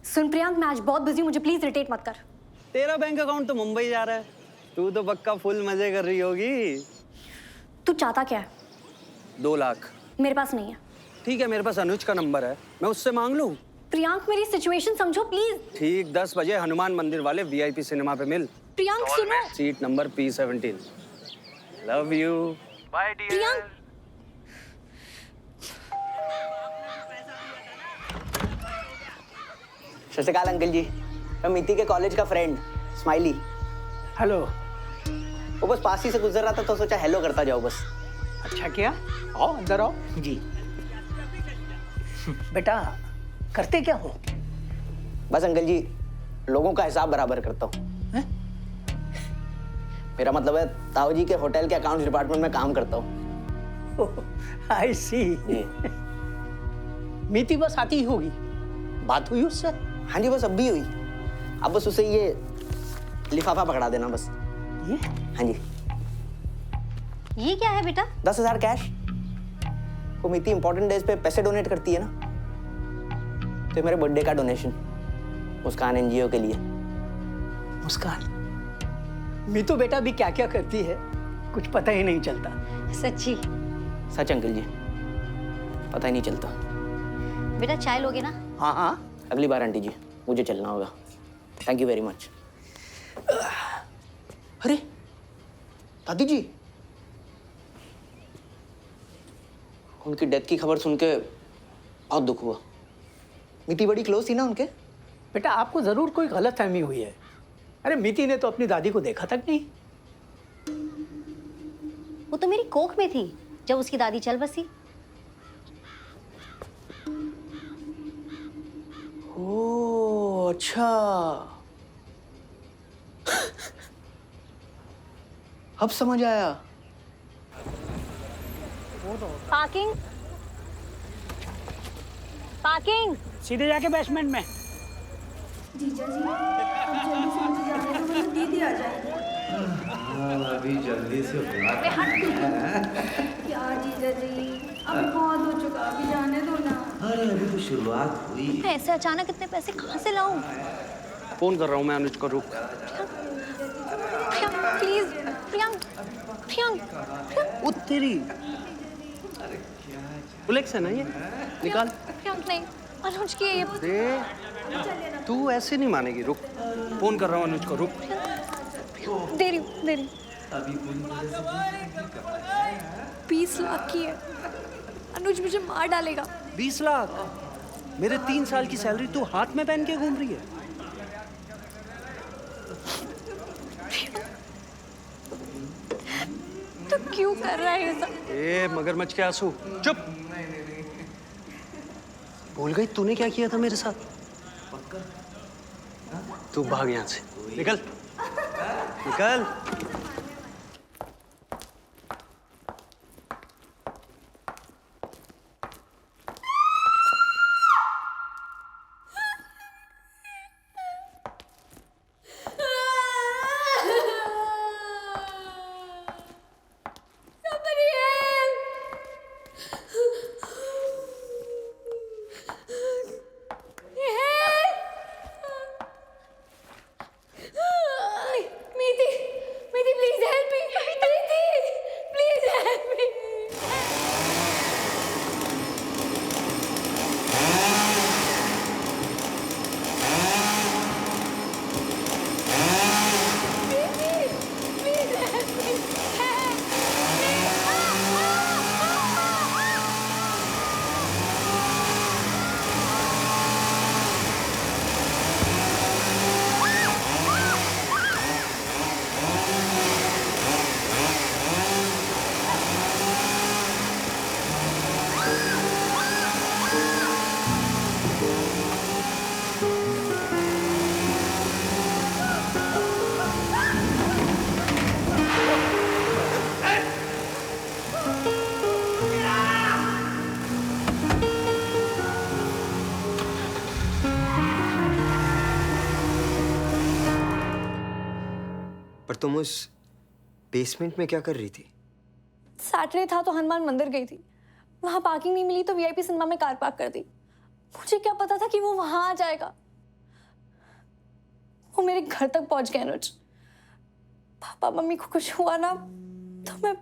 S15: सुन प्रियांक, मैं आज बहुत बिजी हूँ, मुझे प्लीज इरिटेट मत कर।
S23: तेरा बैंक अकाउंट तो मुंबई जा रहा है, तू तो पक्का फुल मजे कर रही होगी।
S15: तू चाहता क्या है?
S23: 2 लाख।
S15: मेरे पास नहीं है।
S23: ठीक है, मेरे पास अनुज का नंबर है, मैं उससे मांग लूं।
S15: प्रियांक मेरी सिचुएशन समझो प्लीज।
S23: ठीक 10 बजे हनुमान मंदिर वाले VIP सिनेमा पे मिल।
S15: प्रियांक सुनो।
S23: Seat number P17। Love you. Bye dear.
S15: Priyank
S13: Sat Sri अकाल अंकल जी, मैं मिति के कॉलेज का फ्रेंड स्माइली।
S7: हेलो।
S13: वो बस पास ही से गुजर रहा था तो सोचा हेलो करता जाओ बस।
S7: अच्छा किया, आओ अंदर आओ।
S13: जी।
S7: बेटा करते क्या हो?
S13: बस अंकल जी, लोगों का हिसाब बराबर करता हूँ। मेरा मतलब है ताऊ जी के होटल के अकाउंट्स डिपार्टमेंट में काम करता हूँ।
S7: आई सी। मीति बस आती ही होगी, बात हुई उससे?
S13: हाँ जी, बस अब भी हुई। अब बस उसे ये लिफाफा पकड़ा देना बस।
S7: ये?
S13: हाँ जी।
S15: ये क्या है बेटा?
S13: 10,000 कैश। वो मिति इंपॉर्टेंट डेज पे पैसे डोनेट करती है ना, तो मेरे बर्थडे का डोनेशन मुस्कान NGO के लिए।
S7: मुस्कान, मीतू बेटा भी क्या क्या करती है कुछ पता ही नहीं चलता।
S15: सच्ची?
S13: सच अंकल जी, पता ही नहीं चलता।
S15: बेटा चाय लोगे ना?
S7: हाँ हाँ।
S13: अगली बार आंटी जी, मुझे चलना होगा। Thank you very much. अरे दादी जी, उनकी डेथ की खबर सुन के बहुत दुख हुआ। मिति बड़ी क्लोज थी ना उनके।
S7: बेटा आपको जरूर कोई गलतफहमी हुई है। अरे मिति ने तो अपनी दादी को देखा तक नहीं।
S15: वो तो मेरी कोख में थी जब उसकी दादी चल बसी।
S13: ओह अच्छा। अब समझ आया।
S15: Parking parking.
S7: सीधे जाके बेसमेंट में।
S8: जीजा जी अब जल्दी से मुझे जाने दो, वरना दीदी आ जाएगी।
S10: अभी जल्दी से
S8: यार जीजा जी अब बहुत हो चुका, अभी जाने दो ना।
S10: अरे अभी तो शुरुआत हुई।
S15: मैं ऐसे अचानक इतने पैसे कहाँ से लाऊं?
S23: फोन कर रहा हूँ मैं अनुज को, रुक।
S15: प्रियांक प्लीज, प्रियांक
S23: वो तेरी बुलेक्स है ना ये, निकाल।
S15: प्रियांक नहीं, अनुज की है ये।
S23: दे, तू ऐसे नहीं मानेगी, रुक। फोन कर रहा हूँ अनुज को, रुक।
S15: दे रही हूँ। 20 लाख की है। अनुज मुझे मार डालेगा।
S23: 20 लाख? मेरे 3 साल की सैलरी तू हाथ में पहन के घूम रही है।
S15: तो क्यों कर रहा है ये सब?
S23: ए मगरमच्छ के आंसू, चुप। भूल गई तूने क्या किया था मेरे साथ? तू भाग यहाँ से, निकल निकल। और तुम उस बेसमेंट में क्या कर रही थी?
S3: सैटरडे था तो हनुमान मंदिर गई थी। वहां पार्किंग नहीं मिली तो वीआईपी सिनेमा में कार पार्क कर दी। मुझे क्या पता था कि वो वहां आ जाएगा। वो मेरे घर तक पहुंच गए अनुज। पापा मम्मी को कुछ हुआ ना तो मैं।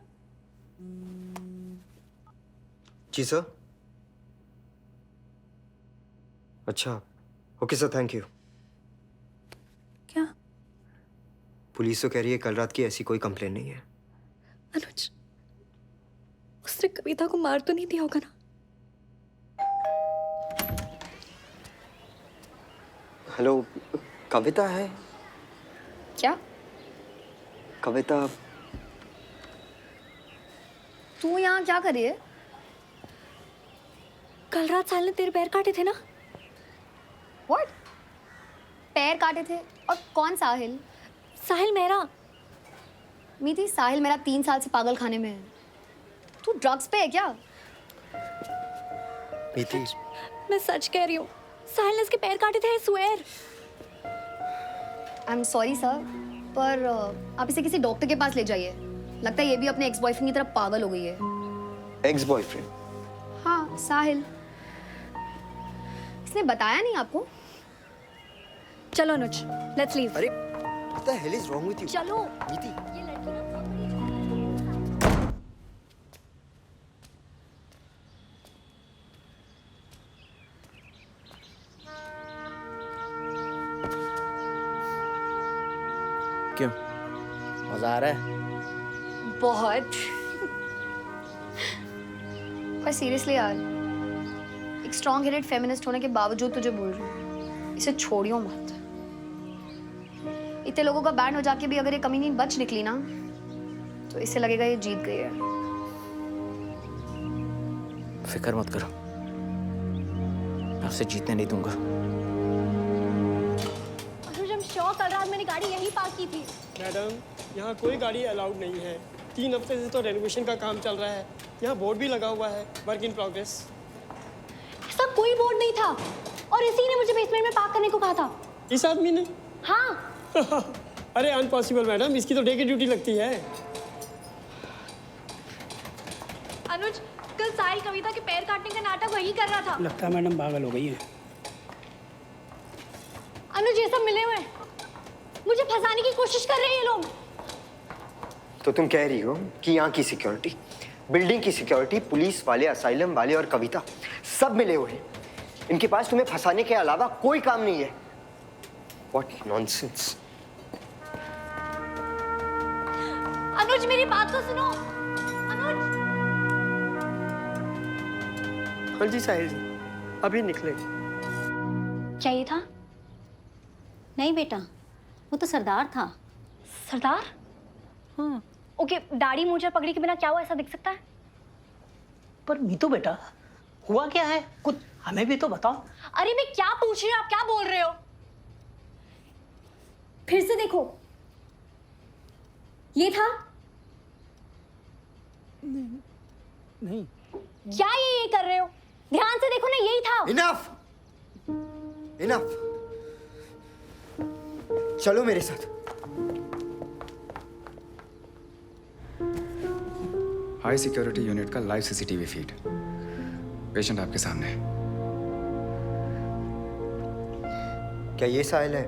S23: जी सर। अच्छा, ओके सर, थैंक यू।
S3: क्या?
S23: पुलिस तो कह रही है कल रात की ऐसी कोई कंप्लेन नहीं है।
S3: अनुज, उसने कविता को मार तो नहीं दिया होगा ना?
S23: हेलो, कविता है?
S15: क्या?
S23: कविता,
S15: तू यहाँ क्या कर रही है?
S3: कल रात साहिल ने तेरे पैर काटे थे ना?
S15: What? पैर काटे थे? और कौन साहिल?
S3: साहिल मेरा।
S15: मीति, साहिल मेरा 3 साल से पागल खाने में है। तू ड्रग्स पे है क्या?
S23: मीति,
S3: मैं सच कह रही हूँ। साहिल ने इसके पैर काटे थे, I swear।
S15: I am sorry sir, पर आप इसे किसी डॉक्टर के पास ले जाइए। लगता है ये भी अपने एक्स बॉयफ्रेंड की तरफ पागल हो गई है।
S23: Ex boyfriend?
S15: हाँ, साहिल। इसने बताया नहीं आपको?
S3: चलो अनुज, लेट्स लीव।
S23: अरे, what the hell is wrong with you?
S3: चलो।
S23: मीति।
S3: ये लड़की ना बहुत बड़ी
S2: क्यों, मजा आ रहा है?
S15: बहुत। पर सीरियसली यार, एक स्ट्रॉन्ग हेडेड फेमिनिस्ट होने के बावजूद तुझे बोल रही हूँ, इसे छोड़ियो मत। इतने लोगों का बैंड हो जाके भी अगर ये कमीनी बच निकली ना तो इसे लगेगा ये जीत गई है।
S2: फिक्र मत करो, मैं उसे जीतने नहीं दूंगा।
S3: अनुज, I'm sure कल रात मैंने गाड़ी यहीं पार्क की थी।
S21: मैडम, यहाँ कोई गाड़ी अलाउड नहीं है। 3 हफ्ते से तो रेनोवेशन का काम चल रहा है। यहाँ बोर्ड भी लगा हुआ है, वर्क इन प्रोग्रेस।
S3: ऐसा कोई बोर्ड नहीं था और इसी ने मुझे बेसमेंट में पार्क करने को कहा था।
S21: इस आदमी ने?
S3: हाँ।
S21: अरे अनपॉसिबल मैडम, इसकी तो डे की ड्यूटी लगती है।
S3: अनुज, कल साहिल कविता के पैर काटने का नाटक वही कर रहा था।
S21: लगता है मैडम पागल हो गई है।
S3: अनुज, ये सब मिले हुए हैं। मुझे फंसाने की कोशिश कर रहे हैं ये लोग।
S23: तो तुम कह रही हो कि यहाँ की सिक्योरिटी, बिल्डिंग की सिक्योरिटी, पुलिस वाले, असाइलम वाले और कविता सब मिले हुए हैं। इनके पास तुम्हें फंसाने के अलावा कोई काम नहीं है। What nonsense!
S3: अनुज, मेरी बात तो सुनो। अनुज।
S21: हाँ जी साहिल जी, अभी निकले।
S6: क्या ये था? नहीं बेटा, वो तो सरदार था।
S3: सरदार? हाँ। ओके, दाढ़ी मूंछ और पगड़ी के बिना क्या हुआ ऐसा दिख सकता है?
S21: पर मीतू बेटा, हुआ क्या है? कुछ हमें भी तो बताओ।
S3: अरे मैं क्या पूछ रही हूँ, आप क्या बोल रहे हो? फिर से देखो। ये था?
S21: नहीं।
S3: क्या ये कर रहे हो? ध्यान से देखो ना, यही था।
S23: Enough! Enough! चलो मेरे साथ।
S22: हाई सिक्योरिटी यूनिट का लाइव सीसीटीवी फीड। पेशेंट आपके सामने है।
S23: क्या ये साहिल है?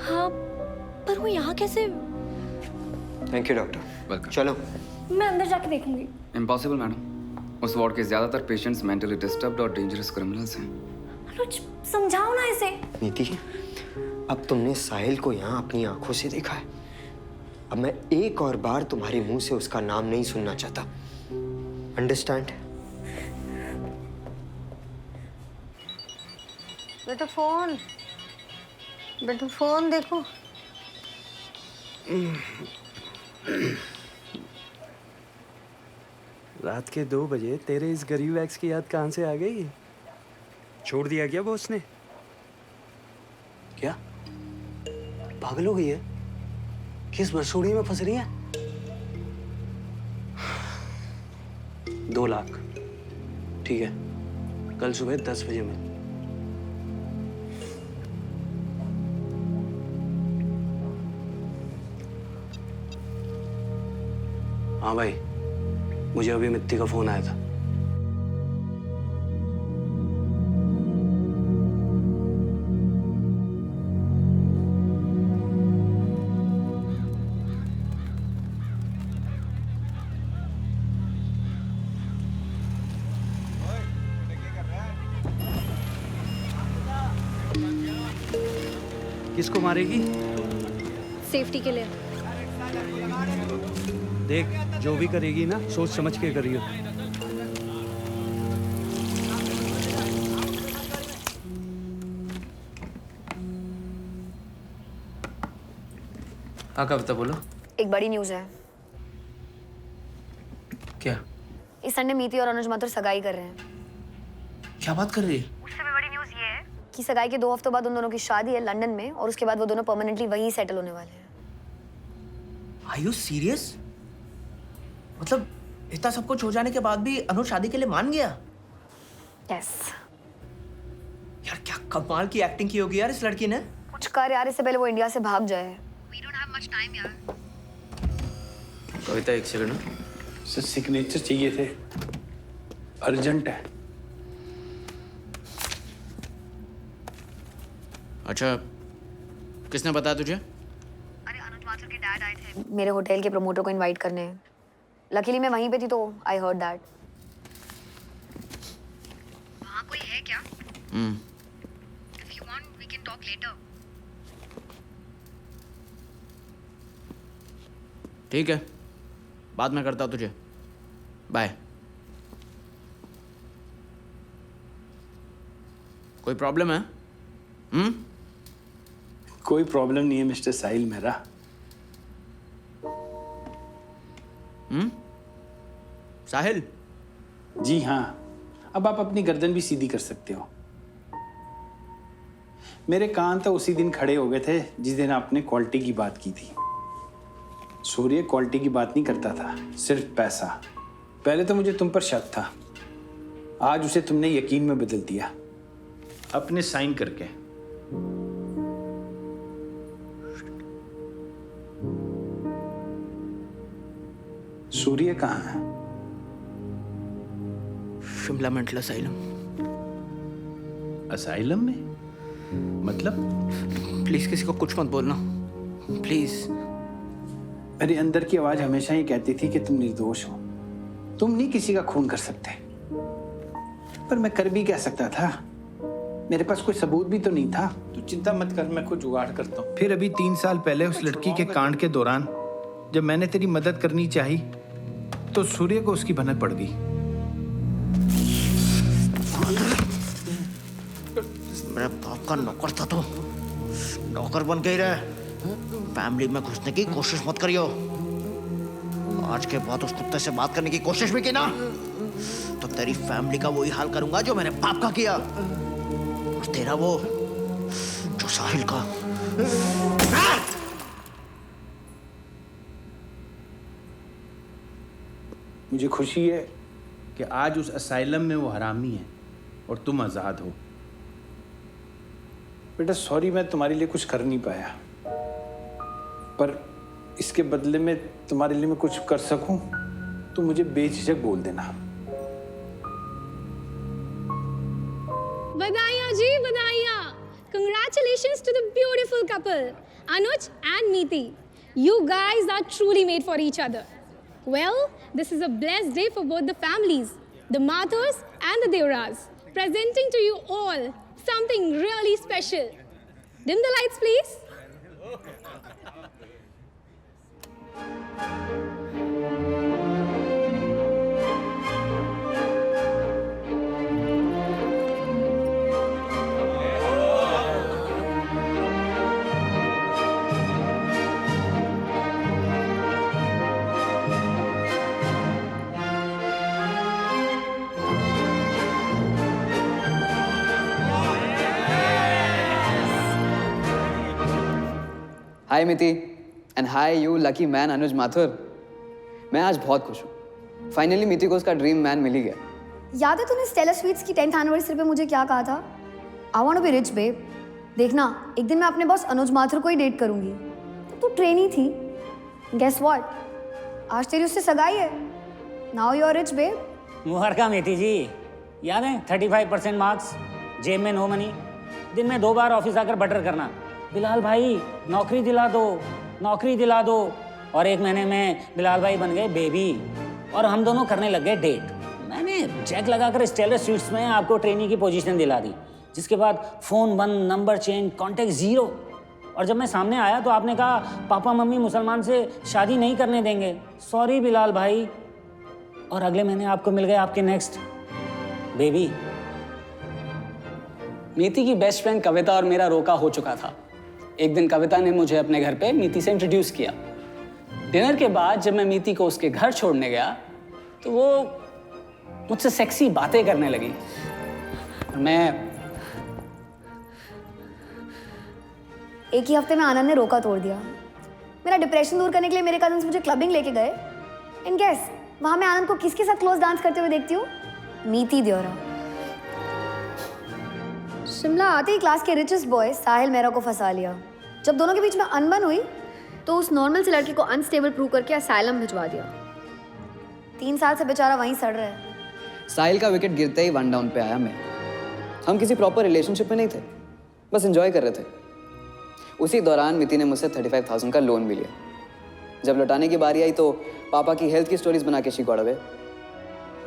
S3: हाँ, पर वो यहाँ कैसे?
S23: Thank you doctor.
S22: वेलकम।
S23: चलो।
S3: मैं अंदर जाके देखूंगी।
S22: इम्पॉसिबल मैडम, उस वार्ड के ज्यादातर पेशेंट्स मेंटली डिस्टर्ब्ड और डेंजरस क्रिमिनल्स हैं।
S3: अनुज, समझाओ ना इसे।
S23: नीति, अब तुमने साहिल को यहाँ अपनी आंखों से देखा है। अब मैं एक और बार तुम्हारे मुंह से उसका नाम नहीं सुनना चाहता। अंडरस्टैंड?
S6: बेटा फोन, बेटा फोन देखो।
S21: रात के 2 बजे तेरे इस गरीब एक्स की याद कहाँ से आ गई? छोड़ दिया क्या बॉस ने? क्या पागल हो गई है? किस बरसोड़ी में फंस रही है? 2 लाख, ठीक है, कल सुबह 10 बजे में। हाँ भाई, मुझे अभी मित्ती का फोन आया था। किसको मारेगी?
S15: सेफ्टी के लिए।
S21: देख, जो भी करेगी ना, सोच समझ के करियो।
S16: हाँ कविता बोलो।
S15: एक बड़ी न्यूज़ है।
S16: क्या?
S15: इस संडे मीति और अनुज माथुर सगाई कर रहे हैं।
S16: क्या बात कर रही है?
S15: उससे भी बड़ी न्यूज़ ये है कि सगाई के 2 हफ्तों बाद उन दोनों की शादी है लंदन में, और उसके बाद वो दोनों परमानेंटली वहीं सेटल होने वाले हैं।
S16: Are you serious? मतलब इतना सब कुछ हो जाने के बाद भी अनुज शादी के लिए मान गया?
S15: यस।
S16: यार क्या कमाल की एक्टिंग की होगी यार इस लड़की ने।
S15: कुछ कर यार, इससे पहले वो इंडिया से भाग जाए।
S8: We don't have much time यार।
S16: कविता एक सेकंड।
S21: सर सिग्नेचर चाहिए थे, अर्जेंट है।
S22: अच्छा, किसने बताया तुझे?
S8: अरे अनुज माथुर के डैड आए थे।
S15: मेरे होटल के प्रमोटर को इनवाइट करने। लकीली मैं वहीं पे थी तो आई हर्ड दैट।
S8: वहाँ कोई है क्या? If you want, we can talk later.
S22: ठीक है, बाद में करता हूँ तुझे। बाय। कोई प्रॉब्लम है?
S21: कोई प्रॉब्लम नहीं है मिस्टर साहिल मेहरा।
S22: साहिल?
S21: जी हाँ, अब आप अपनी गर्दन भी सीधी कर सकते हो। मेरे कान तो उसी दिन खड़े हो गए थे जिस दिन आपने क्वालिटी की बात की थी। सूर्य क्वालिटी की बात नहीं करता था, सिर्फ पैसा। पहले तो मुझे तुम पर शक था, आज उसे तुमने यकीन में बदल दिया अपने साइन करके। सूर्य कहाँ है?
S22: Shimla mental asylum.
S21: असाइलम में? मतलब?
S22: प्लीज किसी को कुछ मत बोलना, प्लीज।
S21: मेरे अंदर की आवाज हमेशा ही कहती थी कि तुम निर्दोष हो, तुम नहीं किसी का खून कर सकते। पर मैं कर भी कह सकता था, मेरे पास कोई सबूत भी तो नहीं था। तू चिंता मत कर, मैं कुछ जुगाड़ करता हूँ। फिर अभी 3 साल पहले उस लड़की के कांड के दौरान जब मैंने तेरी मदद करनी चाही तो सूर्य को उसकी भनक पड़ गई।
S22: मेरे बाप का नौकर था तो नौकर बन के ही रहे। फैमिली में घुसने की कोशिश मत करियो। आज के बाद उस कुत्ते से बात करने की कोशिश भी की ना तो तेरी फैमिली का वही हाल करूंगा जो मेरे बाप का किया, और तेरा वो जो साहिल का।
S21: मुझे खुशी है कि आज उस असाइलम में वो हरामी है और तुम आज़ाद हो। बेटा सॉरी, मैं तुम्हारे लिए कुछ कर नहीं पाया, पर इसके बदले में तुम्हारे लिए मैं कुछ कर सकूं तो मुझे बेझिझक बोल देना।
S9: बधाइयाँ जी, बधाइयाँ। Congratulations to the beautiful couple, Anuj and Neeti. You guys are truly made for each other. Well, this is a blessed day for both the families, the Mathurs and the Devras, presenting to you all something really special. Dim the lights, please.
S12: Hi Miti and hi you lucky man Anuj Mathur. मैं आज बहुत खुश हूँ, finally मिति को उसका dream man मिल ही गया।
S15: याद है तूने स्टेला स्वीट्स की 10th एनिवर्सरी पे मुझे क्या कहा था? I want to be rich babe. देखना, एक दिन मैं अपने बॉस अनुज माथुर को ही डेट करूंगी। तू ट्रेनी थी। Guess what? आज तेरी उससे सगाई है। Now you are rich babe.
S4: मुहरका मीठी जी, याद है 35% मार्क्स, जेब में नो मनी, दिन में 2 बार ऑफिस आकर बटर करना, बिलाल भाई नौकरी दिला दो, नौकरी दिला दो। और 1 महीने में बिलाल भाई बन गए बेबी और हम दोनों करने लग गए डेट। मैंने चेक लगाकर स्टेलर स्वीट्स में आपको ट्रेनी की पोजीशन दिला दी, जिसके बाद फ़ोन बंद, नंबर चेंज, कॉन्टेक्ट ज़ीरो। और जब मैं सामने आया तो आपने कहा पापा मम्मी मुसलमान से शादी नहीं करने देंगे। सॉरी बिलाल भाई। और अगले महीने आपको मिल गए आपके नेक्स्ट बेबी।
S12: मीति की बेस्ट फ्रेंड कविता और मेरा रोका हो चुका था। एक दिन कविता ने मुझे अपने घर पे मीति से इंट्रोड्यूस किया। डिनर के बाद जब मैं मीति को उसके घर छोड़ने गया तो वो मुझसे सेक्सी बातें करने लगी।
S15: एक ही हफ्ते में आनंद ने रोका तोड़ दिया। मेरा डिप्रेशन दूर करने के लिए मेरे कजन्स मुझे क्लबिंग लेके गए। एंड गेस वहां मैं आनंद को किसके साथ क्लोज डांस करते हुए देखती हूँ? मीति देओरा। शिमला आते ही क्लास के रिचेस्ट बॉय साहिल मेहरा को फंसा लिया। जब दोनों के बीच में अनबन हुई तो उस नॉर्मल से लड़के को अनस्टेबल प्रूव करके असाइलम भिजवा दिया। 3 साल से बेचारा वहीं सड़ रहा है।
S12: साहिल का विकेट गिरते ही 1 डाउन पे आया मैं। हम किसी प्रॉपर रिलेशनशिप में नहीं थे, बस एंजॉय कर रहे थे। उसी दौरान मिति ने मुझसे 35,000 का लोन भी लिया। जब लौटाने की बारी आई तो पापा की हेल्थ की स्टोरीज बना के शी गॉट अवे।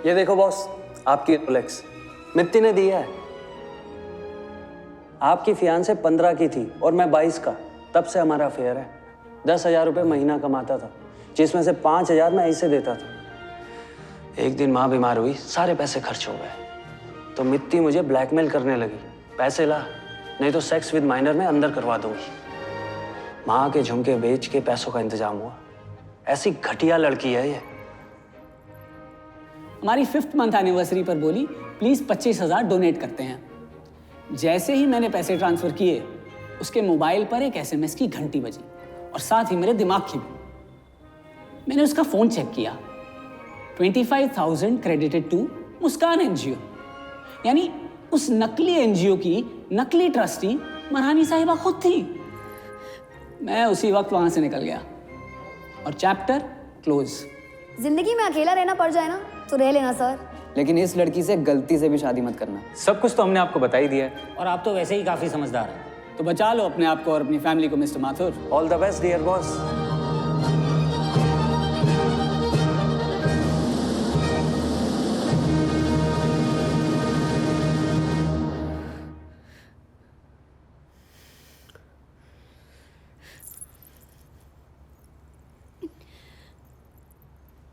S21: ये देखो बॉस, आपकी रोलेक्स मित्ती ने दिया है। आपकी फियांसे 15 की थी और मैं 22 का। तब से हमारा अफेयर है। 10,000 रुपये महीना कमाता था, जिसमें से 5,000 मैं ऐसे देता था। एक दिन माँ बीमार हुई, सारे पैसे खर्च हो गए। तो मित्ती मुझे ब्लैकमेल करने लगी, पैसे ला नहीं तो सेक्स विद माइनर में अंदर करवा दूंगी। माँ के झुमके बेच के पैसों का इंतजाम हुआ। ऐसी घटिया लड़की है ये।
S12: हमारी 5th मंथ एनिवर्सरी पर बोली प्लीज 25,000 डोनेट करते हैं। जैसे ही मैंने पैसे ट्रांसफर किए उसके मोबाइल पर एक SMS की घंटी बजी और साथ ही मेरे दिमाग की भी। मैंने उसका फोन चेक किया। 25,000 क्रेडिटेड टू मुस्कान NGO, यानी उस नकली NGO की नकली ट्रस्टी मरहानी साहिबा खुद थी। मैं उसी वक्त वहां से निकल गया और चैप्टर क्लोज।
S15: जिंदगी में अकेला रहना पड़ जाए ना तो रह लेना सर,
S12: लेकिन इस लड़की से गलती से भी शादी मत करना।
S21: सब कुछ तो हमने आपको बता ही दिया है।
S4: और आप तो वैसे ही काफी समझदार हैं।
S12: तो बचा लो अपने आप को और अपनी फैमिली को mister Mathur.
S21: All the best dear boss.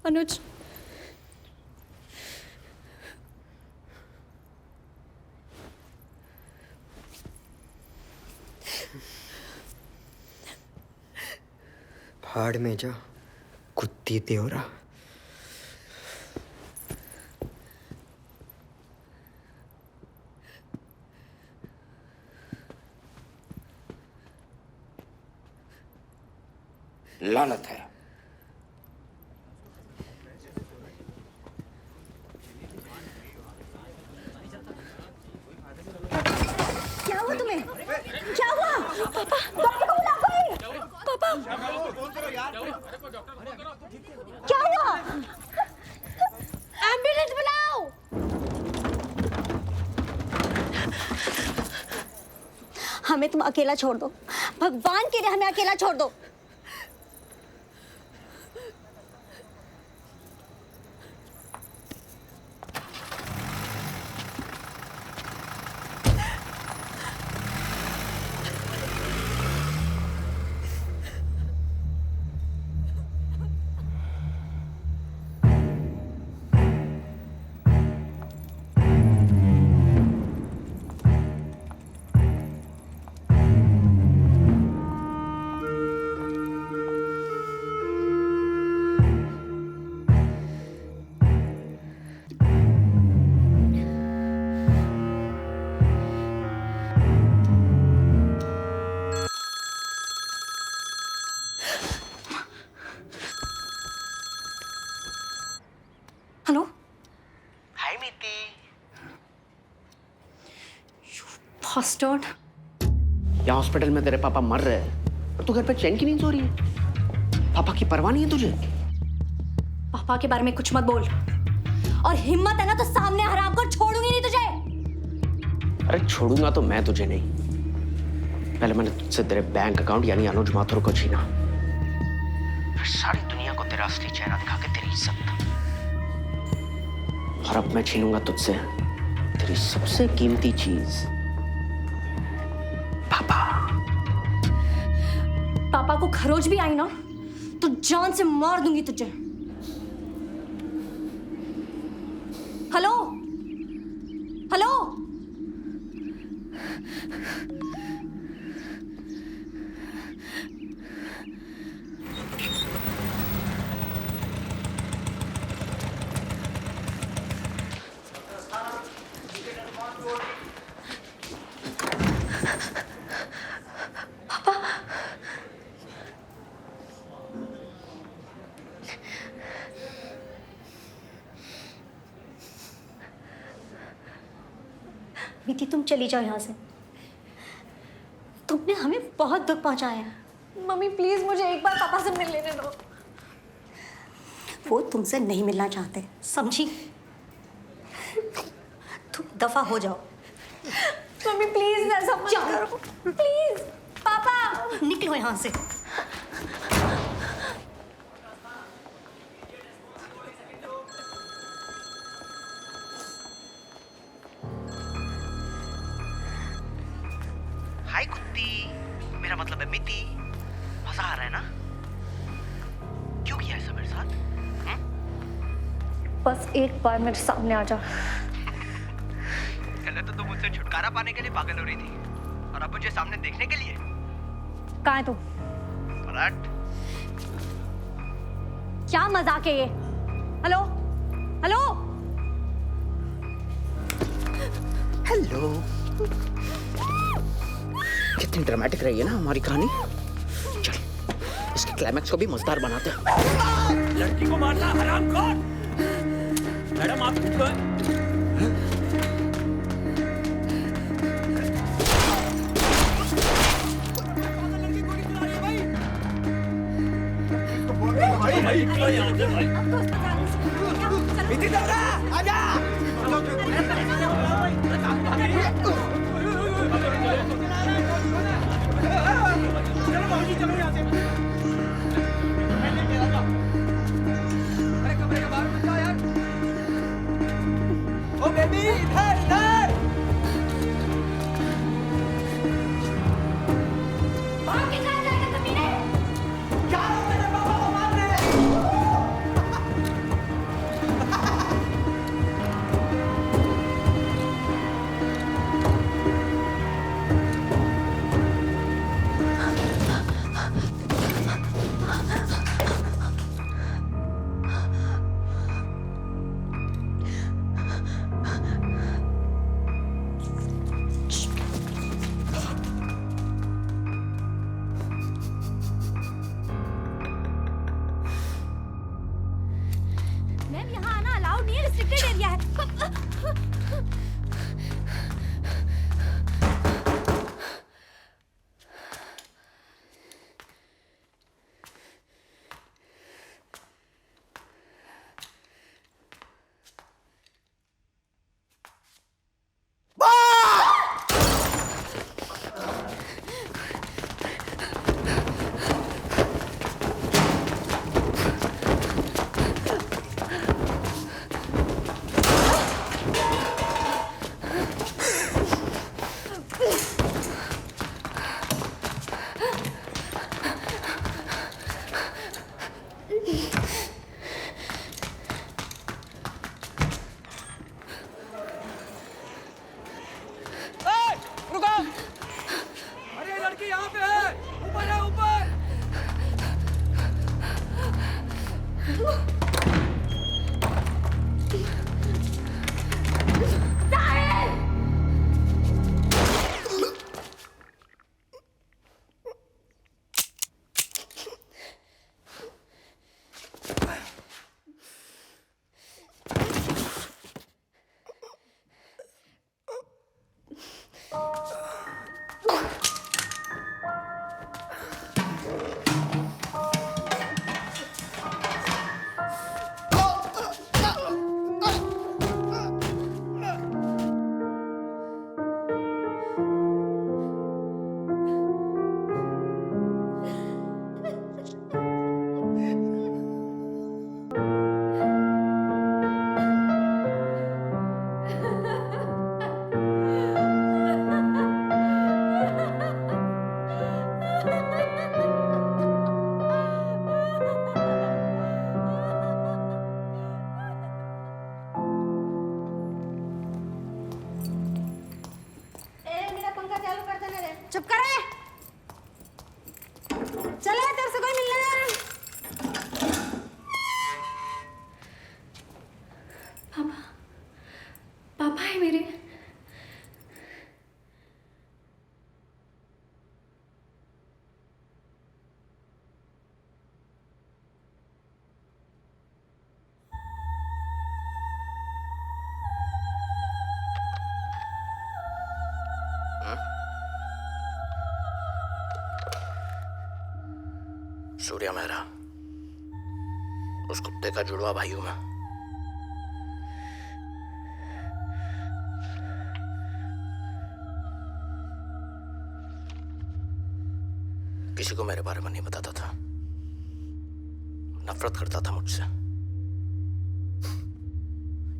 S3: Anuj,
S23: भाड़ में जा कुत्ती देवरा।
S18: लानत है।
S3: क्या हुआ तुम्हें? क्या हुआ? पापा, डॉक्टर को बुलाओ कोई। पापा, क्या हुआ? एम्बुलेंस बुलाओ। हमें तुम अकेला छोड़ दो, भगवान के लिए हमें अकेला छोड़ दो। हेलो,
S16: हाय मीती।
S3: फास्टर्ड।
S16: यहाँ हॉस्पिटल में तेरे पापा मर रहे हैं और तू घर पे चैन की नींद सो रही है। पापा की परवाह नहीं है तुझे?
S3: पापा के बारे में कुछ मत बोल, और हिम्मत है ना तो सामने हराम कर, छोड़ूंगी नहीं तुझे।
S16: अरे छोड़ूंगा तो मैं तुझे नहीं, पहले मैंने तुझसे तेरे बैंक अकाउंट यानी अनुज माथुर को छीना, फिर सारी दुनिया को तेरा असली चेहरा दिखा के तेरी इज्जत, और अब मैं छीनूंगा तुझसे तेरी सबसे कीमती चीज,
S3: पापा को खरोच भी आई ना तो जान से मार दूंगी तुझे। हेलो हेलो, मीति तुम चली जाओ यहाँ से, तुमने हमें बहुत दुख पहुंचाया है।
S1: मम्मी प्लीज मुझे एक बार पापा से मिल लेने दो।
S3: वो तुमसे नहीं मिलना चाहते, समझी? तुम दफा हो जाओ।
S1: मम्मी प्लीज ऐसा मत करो, प्लीज। पापा
S3: निकलो यहाँ से।
S16: हाय कुत्ती, मेरा मतलब है मिति, मजा आ रहा है ना? क्यों किया ऐसा मेरे साथ?
S3: बस एक बार मेरे सामने आ जा।
S16: पहले तो तुम मुझसे छुटकारा पाने के लिए पागल हो रही थी, और अब मुझे सामने देखने के लिए।
S3: कहाँ है तू?
S16: पलट।
S3: क्या मजाक है ये? Hello hello
S16: hello. कितनी ड्रामेटिक रही है ना हमारी कहानी। चल इसके क्लाइमैक्स को भी मजेदार बनाते हैं।
S11: लड़की को मारना हरामखोर। मैडम आप ठीक हो?
S3: मैम यहाँ आना अलाउड नहीं है, रिस्ट्रिक्टेड एरिया है।
S11: रुको! अरे लड़की यहाँ पे है, ऊपर है ऊपर।
S16: सूर्या मेहरा, उस कुत्ते का जुड़वा भाई हूं मैं। किसी को मेरे बारे में नहीं बताता था, नफरत करता था मुझसे,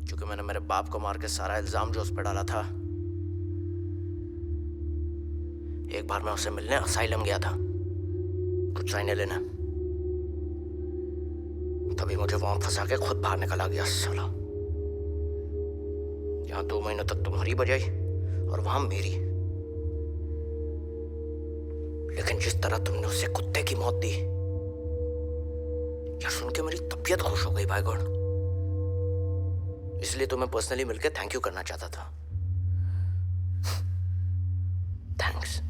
S16: क्योंकि मैंने मेरे बाप को मार के सारा इल्जाम जो उस पर डाला था। एक बार मैं उससे मिलने असाइलम गया था कुछ साइने लेने, तभी मुझे वहां फंसा के खुद बाहर निकला गया साला। यहाँ 2 महीनों तक तुम्हारी बजाई और वहां मेरी। लेकिन जिस तरह तुमने उसे कुत्ते की मौत दी, यह सुन के मेरी तबीयत खुश हो गई भाई गॉड। इसलिए तुम्हें पर्सनली मिलकर थैंक यू करना चाहता था। थैंक्स।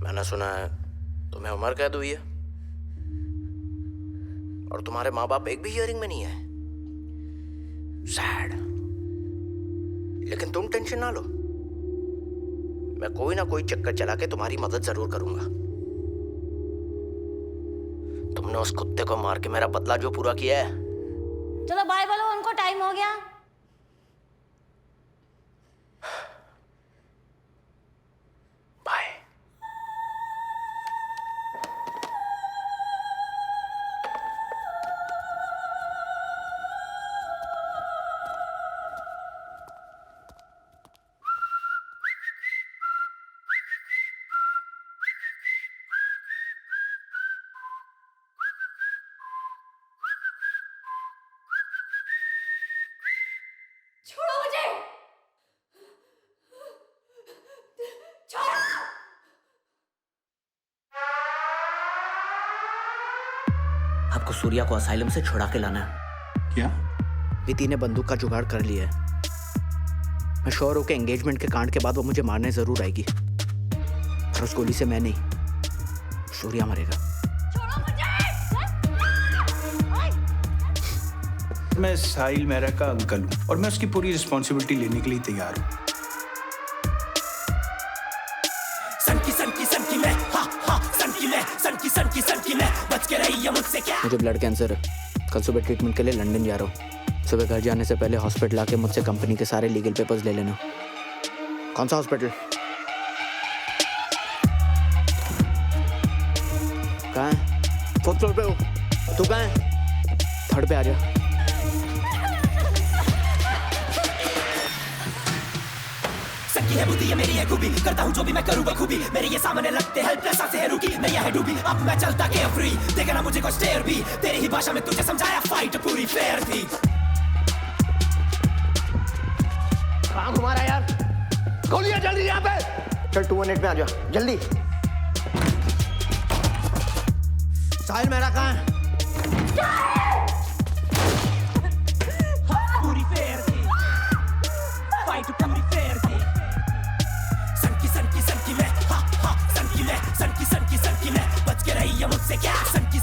S16: मैंने सुना है तुम्हें उम्र कैद हुई है और तुम्हारे माँ बाप एक भी हियरिंग में नहीं है। सैड। लेकिन तुम टेंशन ना लो, मैं कोई ना कोई चक्कर चला के तुम्हारी मदद जरूर करूंगा। तुमने उस कुत्ते को मार के मेरा बदला जो पूरा किया है।
S6: चलो बाय बोलो, उनको टाइम हो गया।
S16: बाय।
S8: छोड़ो मुझे, छोड़ो।
S16: आपको सूर्या को असाइलम से छुड़ा के लाना है।
S2: क्या?
S16: नीति ने बंदूक का जुगाड़ कर लिया है। मैं श्योर हूं कि एंगेजमेंट के कांड के बाद वो मुझे मारने जरूर आएगी, और उस गोली से मैं नहीं, सूर्या मरेगा।
S5: मैं साहिल मेहरा का अंकल हूं और मैं उसकी पूरी रिस्पॉन्सिबिलिटी लेने के लिए तैयार हूं।
S11: सनकी मैं, हा सनकी मैं, बच के रही है मुझसे क्या?
S16: मुझे ब्लड कैंसर है। कल सुबह ट्रीटमेंट के लिए लंदन जा रहा हूँ। सुबह घर जाने से पहले हॉस्पिटल आके मुझसे कंपनी के सारे लीगल पेपर्स ले लेना। कौन सा हॉस्पिटल? कहाँ है? 4th फ्लोर पे हो। तू कहाँ है? 3rd पे आ जा।
S11: सनकी है बुद्धि, ये मेरी है खूबी, करता हूँ जो भी मैं करूँ बखूबी। मेरे ये सामने लगते हेल्पलेस, आंखें हैं रुकी, नैया है डूबी, अब मैं चलता के फ्री। देखा ना मुझे को स्टेयर भी, तेरी ही भाषा में तुझे समझाया, फाइट पूरी फेयर थी।
S23: कहाँ घुमा रहा है यार? गोलियां जल रही यहाँ पे। चल 218 में आ जा जल्दी।
S2: साहिल मेहरा कहाँ है?
S11: पूरी फेयर थी, फाइट पूरी फेयर थी। सनकी मैं, हा सनकी मैं, सनकी मैं, बच के रही है मुझसे क्या? सनकी